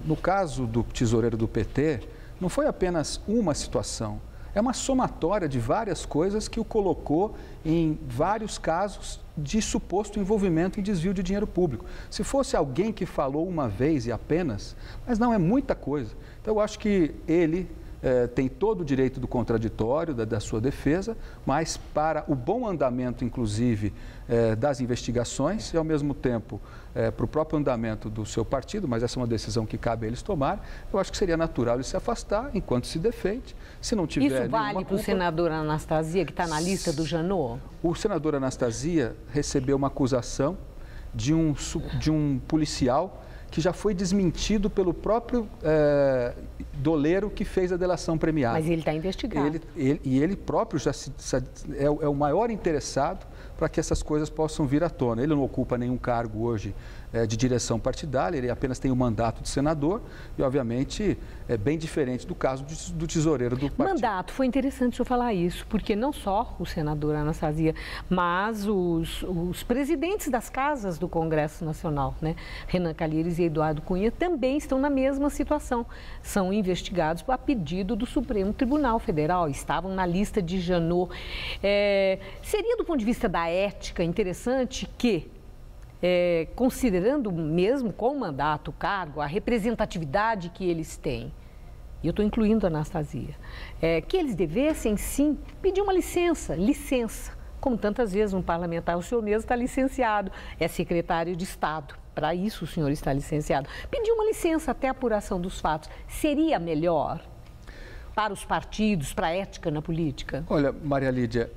No caso do tesoureiro do PT, não foi apenas uma situação. É uma somatória de várias coisas que o colocou em vários casos de suposto envolvimento em desvio de dinheiro público. Se fosse alguém que falou uma vez e apenas, mas não, é muita coisa. Então, eu acho que ele tem todo o direito do contraditório, da sua defesa, mas para o bom andamento, inclusive, das investigações e, ao mesmo tempo, para o próprio andamento do seu partido, mas essa é uma decisão que cabe a eles tomar, eu acho que seria natural ele se afastar enquanto se defende. Se não tiver isso vale para o senador Anastasia, que está na lista do Janot? O senador Anastasia recebeu uma acusação de um policial que já foi desmentido pelo próprio doleiro que fez a delação premiada. Mas ele está investigado. Ele próprio já é o maior interessado para que essas coisas possam vir à tona. Ele não ocupa nenhum cargo hoje de direção partidária, ele apenas tem o mandato de senador e, obviamente, é bem diferente do caso do tesoureiro do partido. Mandato, foi interessante o senhor falar isso, porque não só o senador Anastasia, mas os presidentes das casas do Congresso Nacional, né? Renan Calheiros e Eduardo Cunha, também estão na mesma situação. São investigados a pedido do Supremo Tribunal Federal, estavam na lista de Janot. Seria, do ponto de vista da ética, interessante que, considerando mesmo com o mandato, o cargo, a representatividade que eles têm, e eu estou incluindo a Anastasia, que eles devessem, sim, pedir uma licença, como tantas vezes um parlamentar, o senhor mesmo está licenciado, é secretário de Estado, para isso o senhor está licenciado. Pedir uma licença até a apuração dos fatos, seria melhor para os partidos, para a ética na política? Olha, Maria Lídia,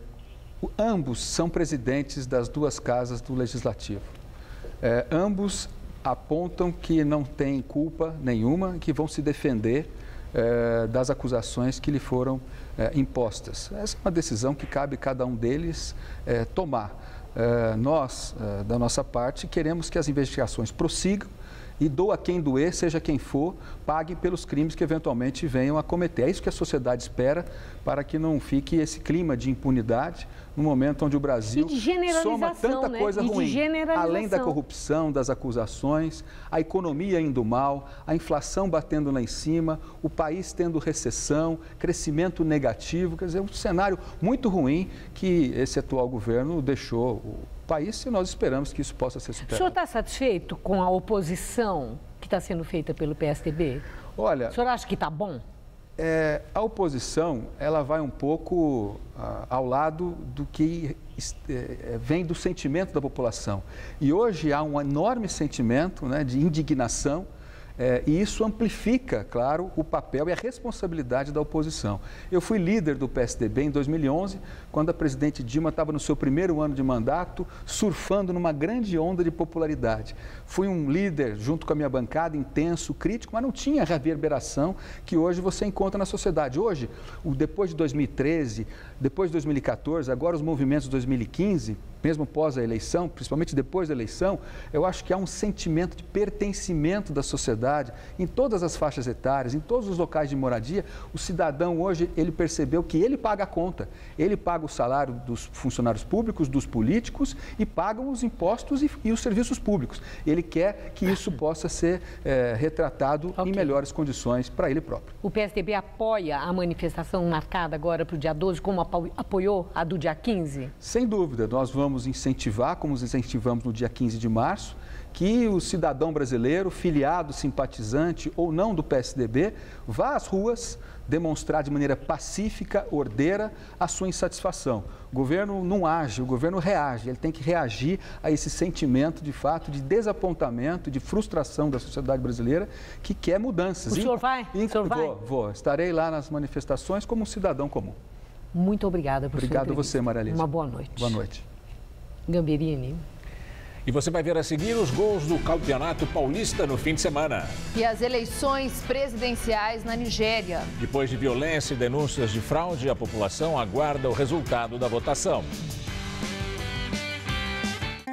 ambos são presidentes das duas casas do Legislativo. Ambos apontam que não têm culpa nenhuma, que vão se defender das acusações que lhe foram impostas. Essa é uma decisão que cabe a cada um deles tomar. Nós, da nossa parte, queremos que as investigações prossigam e doa quem doer, seja quem for, pague pelos crimes que eventualmente venham a cometer. É isso que a sociedade espera para que não fique esse clima de impunidade no momento onde o Brasil soma tanta coisa ruim, além da corrupção, das acusações, a economia indo mal, a inflação batendo lá em cima, o país tendo recessão, crescimento negativo, quer dizer, um cenário muito ruim que esse atual governo deixou país e nós esperamos que isso possa ser superado. O senhor está satisfeito com a oposição que está sendo feita pelo PSDB? Olha, o senhor acha que está bom? A oposição, ela vai um pouco ao lado do que vem do sentimento da população. E hoje há um enorme sentimento, né, de indignação, e isso amplifica, claro, o papel e a responsabilidade da oposição. Eu fui líder do PSDB em 2011, quando a presidente Dilma estava no seu primeiro ano de mandato, surfando numa grande onda de popularidade. Fui um líder, junto com a minha bancada, intenso, crítico, mas não tinha a reverberação que hoje você encontra na sociedade. Hoje, depois de 2013, depois de 2014, agora os movimentos de 2015, mesmo pós a eleição, principalmente depois da eleição, eu acho que há um sentimento de pertencimento da sociedade em todas as faixas etárias, em todos os locais de moradia. O cidadão hoje, ele percebeu que ele paga a conta, ele paga o salário dos funcionários públicos, dos políticos e paga os impostos e os serviços públicos. Ele quer que isso possa ser retratado em melhores condições para ele próprio. O PSDB apoia a manifestação marcada agora para o dia 12, como apoiou a do dia 15? Sem dúvida, nós vamos incentivar, como incentivamos no dia 15 de março, que o cidadão brasileiro, filiado, simpatizante ou não do PSDB, vá às ruas demonstrar de maneira pacífica, ordeira, a sua insatisfação. O governo não age, o governo reage, ele tem que reagir a esse sentimento, de fato, de desapontamento, de frustração da sociedade brasileira, que quer mudanças. O senhor vai? O senhor vai? Vou. Estarei lá nas manifestações como um cidadão comum. Muito obrigada por sua entrevista. Obrigado a você, Maria Lídia. Uma boa noite. Boa noite. Gamberini. E você vai ver a seguir os gols do Campeonato Paulista no fim de semana. E as eleições presidenciais na Nigéria. Depois de violência e denúncias de fraude, a população aguarda o resultado da votação.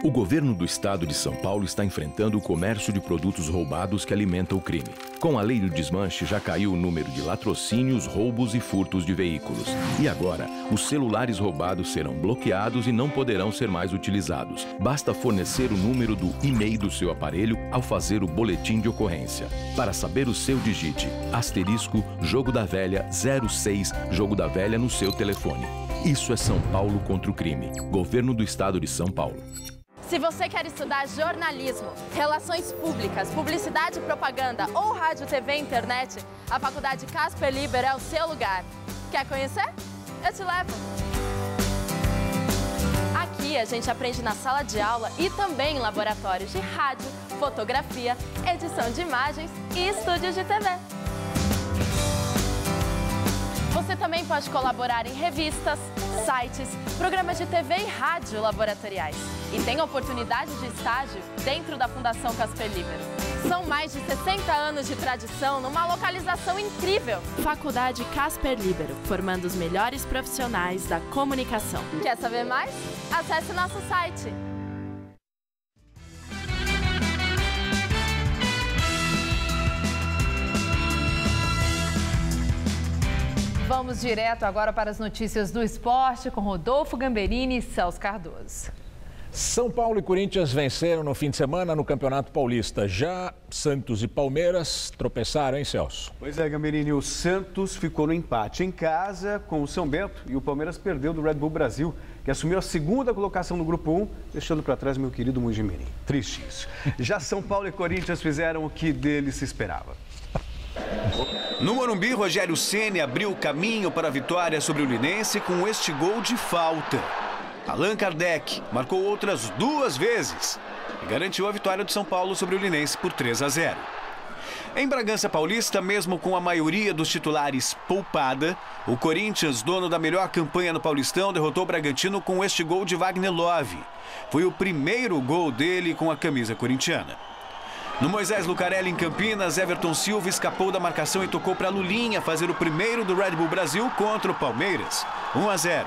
O governo do estado de São Paulo está enfrentando o comércio de produtos roubados que alimenta o crime. Com a lei do desmanche, já caiu o número de latrocínios, roubos e furtos de veículos. E agora, os celulares roubados serão bloqueados e não poderão ser mais utilizados. Basta fornecer o número do e-mail do seu aparelho ao fazer o boletim de ocorrência. Para saber o seu, digite *Jogo da Velha 06 Jogo da Velha no seu telefone. Isso é São Paulo contra o crime. Governo do estado de São Paulo. Se você quer estudar jornalismo, relações públicas, publicidade e propaganda ou rádio, TV e internet, a Faculdade Casper Libero é o seu lugar. Quer conhecer? Eu te levo! Aqui a gente aprende na sala de aula e também em laboratórios de rádio, fotografia, edição de imagens e estúdios de TV. Você também pode colaborar em revistas, sites, programas de TV e rádio laboratoriais. E tem oportunidade de estágio dentro da Fundação Casper Libero. São mais de 60 anos de tradição numa localização incrível. Faculdade Casper Libero, formando os melhores profissionais da comunicação. Quer saber mais? Acesse nosso site. Vamos direto agora para as notícias do esporte com Rodolfo Gamberini e Celso Cardoso. São Paulo e Corinthians venceram no fim de semana no Campeonato Paulista. Já Santos e Palmeiras tropeçaram, hein, Celso? Pois é, Gamberini, o Santos ficou no empate em casa com o São Bento e o Palmeiras perdeu do Red Bull Brasil, que assumiu a segunda colocação no Grupo 1, deixando para trás meu querido Mujimirim. Triste isso. Já São Paulo e Corinthians fizeram o que deles se esperava. No Morumbi, Rogério Ceni abriu o caminho para a vitória sobre o Linense com este gol de falta. Allan Kardec marcou outras 2 vezes e garantiu a vitória do São Paulo sobre o Linense por 3-0. Em Bragança Paulista, mesmo com a maioria dos titulares poupada, o Corinthians, dono da melhor campanha no Paulistão, derrotou o Bragantino com este gol de Wagner Love. Foi o primeiro gol dele com a camisa corintiana. No Moisés Lucarelli, em Campinas, Everton Silva escapou da marcação e tocou para Lulinha fazer o primeiro do Red Bull Brasil contra o Palmeiras, 1-0.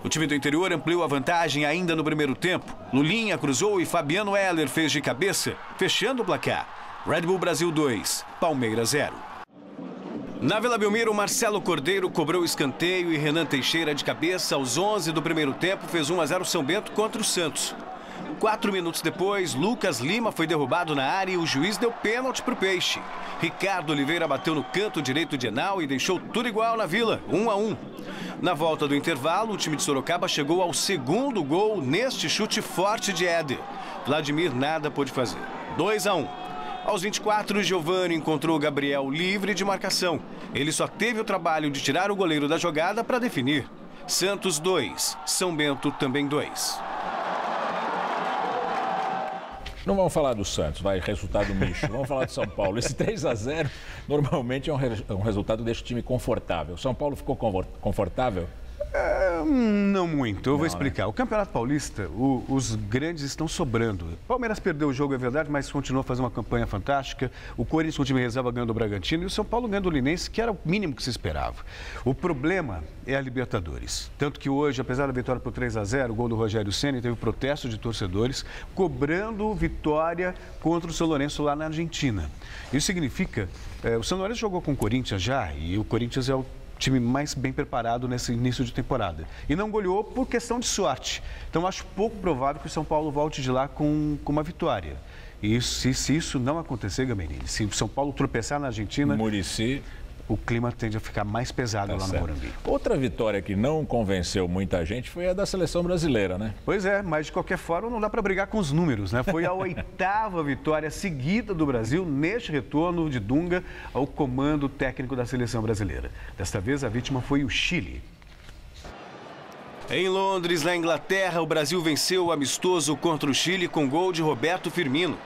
O time do interior ampliou a vantagem ainda no primeiro tempo. Lulinha cruzou e Fabiano Heller fez de cabeça, fechando o placar. Red Bull Brasil 2, Palmeiras 0. Na Vila Belmiro, Marcelo Cordeiro cobrou escanteio e Renan Teixeira de cabeça aos 11 do primeiro tempo fez 1-0 São Bento contra o Santos. 4 minutos depois, Lucas Lima foi derrubado na área e o juiz deu pênalti para o Peixe. Ricardo Oliveira bateu no canto direito de Henao e deixou tudo igual na Vila, 1-1. Na volta do intervalo, o time de Sorocaba chegou ao segundo gol neste chute forte de Éder. Vladimir nada pôde fazer, 2-1. Aos 24, Giovani encontrou Gabriel livre de marcação. Ele só teve o trabalho de tirar o goleiro da jogada para definir. Santos 2, São Bento também 2. Não vamos falar do Santos, vai, resultado misto. Vamos falar do São Paulo. Esse 3-0 normalmente é um resultado que deixa o time confortável. São Paulo ficou confortável? Não muito, eu vou explicar. O Campeonato Paulista, os grandes estão sobrando. O Palmeiras perdeu o jogo, é verdade, mas continuou fazendo uma campanha fantástica. O Corinthians, com o time reserva, ganhou do Bragantino e o São Paulo ganhou do Linense, que era o mínimo que se esperava. O problema é a Libertadores. Tanto que hoje, apesar da vitória por 3-0, o gol do Rogério Ceni, teve protesto de torcedores cobrando vitória contra o São Lourenço lá na Argentina. Isso significa, o São Lourenço jogou com o Corinthians já, e o Corinthians é o time mais bem preparado nesse início de temporada. E não goleou por questão de sorte. Então, acho pouco provável que o São Paulo volte de lá com uma vitória. E se isso não acontecer, Gamberini, se o São Paulo tropeçar na Argentina, Muricy, o clima tende a ficar mais pesado lá no Morumbi. Outra vitória que não convenceu muita gente foi a da seleção brasileira, né? Pois é, mas de qualquer forma não dá para brigar com os números, né? Foi a 8ª vitória seguida do Brasil neste retorno de Dunga ao comando técnico da seleção brasileira. Desta vez a vítima foi o Chile. Em Londres, na Inglaterra, o Brasil venceu o amistoso contra o Chile com gol de Roberto Firmino.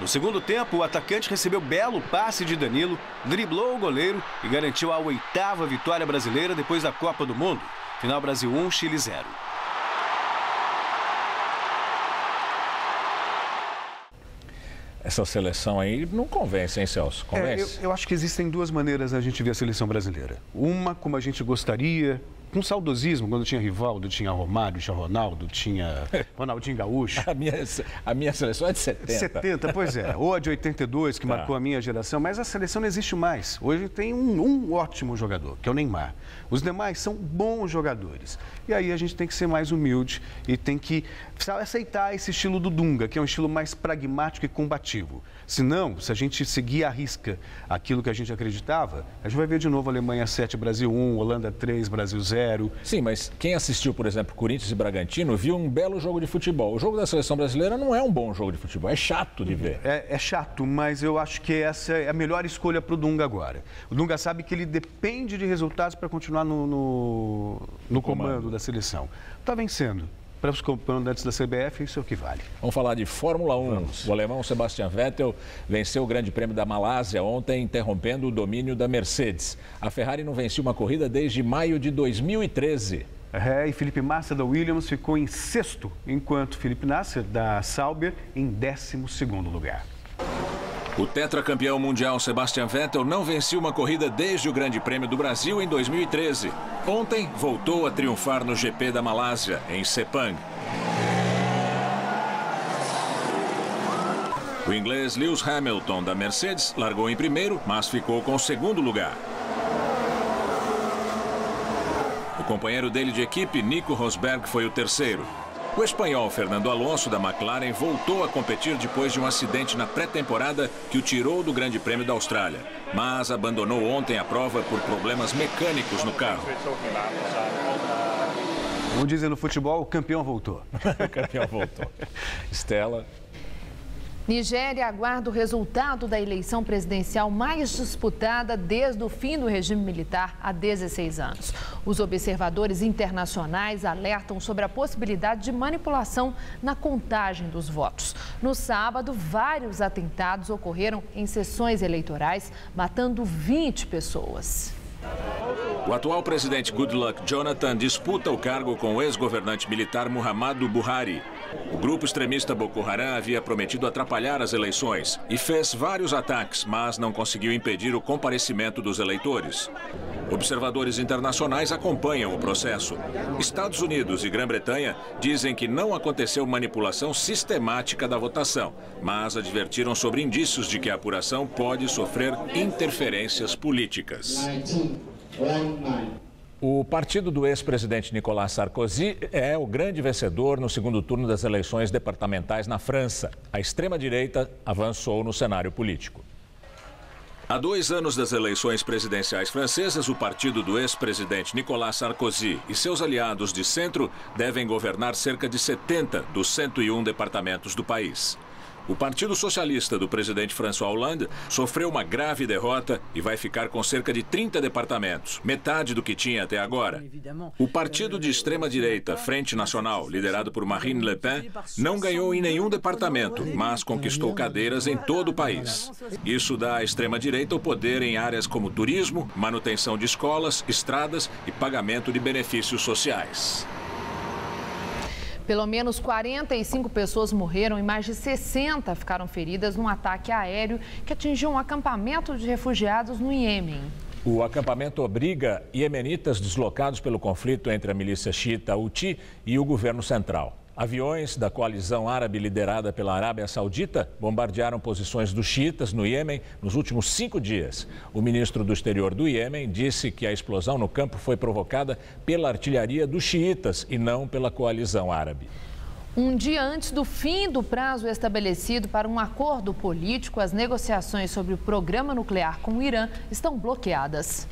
No segundo tempo, o atacante recebeu belo passe de Danilo, driblou o goleiro e garantiu a 8ª vitória brasileira depois da Copa do Mundo. Final Brasil 1, Chile 0. Essa seleção aí não convence, hein, Celso? Convence? Eu acho que existem duas maneiras a gente ver a seleção brasileira. Uma, como a gente gostaria, com saudosismo, quando tinha Rivaldo, tinha Romário, tinha Ronaldo, tinha Ronaldinho Gaúcho. A minha seleção é de 70. 70, pois é. Ou a de 82, que marcou a minha geração. Mas a seleção não existe mais. Hoje tem um ótimo jogador, que é o Neymar. Os demais são bons jogadores. E aí a gente tem que ser mais humilde e tem que aceitar esse estilo do Dunga, que é um estilo mais pragmático e combativo. Senão, se a gente seguir à risca aquilo que a gente acreditava, a gente vai ver de novo Alemanha 7, Brasil 1, Holanda 3, Brasil 0. Sim, mas quem assistiu, por exemplo, Corinthians e Bragantino, viu um belo jogo de futebol. O jogo da seleção brasileira não é um bom jogo de futebol, é chato de ver. É chato, mas eu acho que essa é a melhor escolha para o Dunga agora. O Dunga sabe que ele depende de resultados para continuar no comando da seleção. Está vencendo. Para os comandantes da CBF, isso é o que vale. Vamos falar de Fórmula 1. Vamos. O alemão Sebastian Vettel venceu o Grande Prêmio da Malásia ontem, interrompendo o domínio da Mercedes. A Ferrari não vencia uma corrida desde maio de 2013. E Felipe Massa da Williams ficou em 6º, enquanto Felipe Nasser da Sauber em 12º lugar. O tetracampeão mundial Sebastian Vettel não vencia uma corrida desde o Grande Prêmio do Brasil em 2013. Ontem, voltou a triunfar no GP da Malásia, em Sepang. O inglês Lewis Hamilton, da Mercedes, largou em primeiro, mas ficou com o 2º lugar. O companheiro dele de equipe, Nico Rosberg, foi o 3º. O espanhol Fernando Alonso, da McLaren, voltou a competir depois de um acidente na pré-temporada que o tirou do Grande Prêmio da Austrália, mas abandonou ontem a prova por problemas mecânicos no carro. Como dizem no futebol, o campeão voltou. O campeão voltou. Estela. Nigéria aguarda o resultado da eleição presidencial mais disputada desde o fim do regime militar há 16 anos. Os observadores internacionais alertam sobre a possibilidade de manipulação na contagem dos votos. No sábado, vários atentados ocorreram em sessões eleitorais, matando 20 pessoas. O atual presidente Goodluck Jonathan disputa o cargo com o ex-governante militar Muhammadu Buhari. O grupo extremista Boko Haram havia prometido atrapalhar as eleições e fez vários ataques, mas não conseguiu impedir o comparecimento dos eleitores. Observadores internacionais acompanham o processo. Estados Unidos e Grã-Bretanha dizem que não aconteceu manipulação sistemática da votação, mas advertiram sobre indícios de que a apuração pode sofrer interferências políticas. O partido do ex-presidente Nicolas Sarkozy é o grande vencedor no segundo turno das eleições departamentais na França. A extrema-direita avançou no cenário político. Há 2 anos das eleições presidenciais francesas, o partido do ex-presidente Nicolas Sarkozy e seus aliados de centro devem governar cerca de 70 dos 101 departamentos do país. O Partido Socialista do presidente François Hollande sofreu uma grave derrota e vai ficar com cerca de 30 departamentos, metade do que tinha até agora. O partido de extrema-direita, Frente Nacional, liderado por Marine Le Pen, não ganhou em nenhum departamento, mas conquistou cadeiras em todo o país. Isso dá à extrema-direita o poder em áreas como turismo, manutenção de escolas, estradas e pagamento de benefícios sociais. Pelo menos 45 pessoas morreram e mais de 60 ficaram feridas num ataque aéreo que atingiu um acampamento de refugiados no Iêmen. O acampamento obriga iemenitas deslocados pelo conflito entre a milícia xiita Houthi e o governo central. Aviões da coalizão árabe liderada pela Arábia Saudita bombardearam posições dos xiitas no Iêmen nos últimos 5 dias. O ministro do Exterior do Iêmen disse que a explosão no campo foi provocada pela artilharia dos xiitas e não pela coalizão árabe. Um dia antes do fim do prazo estabelecido para um acordo político, as negociações sobre o programa nuclear com o Irã estão bloqueadas.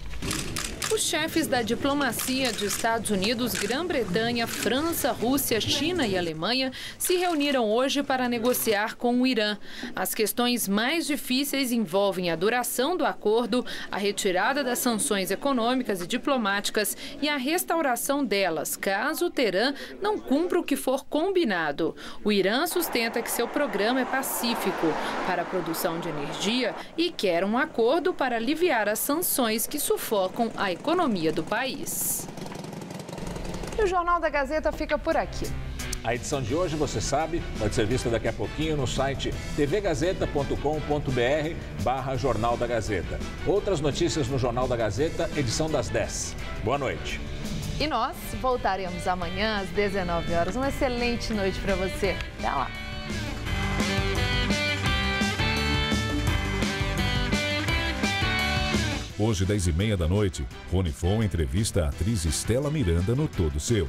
Os chefes da diplomacia de Estados Unidos, Grã-Bretanha, França, Rússia, China e Alemanha se reuniram hoje para negociar com o Irã. As questões mais difíceis envolvem a duração do acordo, a retirada das sanções econômicas e diplomáticas e a restauração delas, caso o Teherã não cumpra o que for combinado. O Irã sustenta que seu programa é pacífico para a produção de energia e quer um acordo para aliviar as sanções que sufocam a economia do país. E o Jornal da Gazeta fica por aqui. A edição de hoje, você sabe, pode ser vista daqui a pouquinho no site tvgazeta.com.br/Jornal da Gazeta. Outras notícias no Jornal da Gazeta, edição das 10. Boa noite. E nós voltaremos amanhã às 19 horas. Uma excelente noite para você. Até lá. Hoje, 10h30 da noite, Rony Fon entrevista a atriz Estela Miranda no Todo Seu.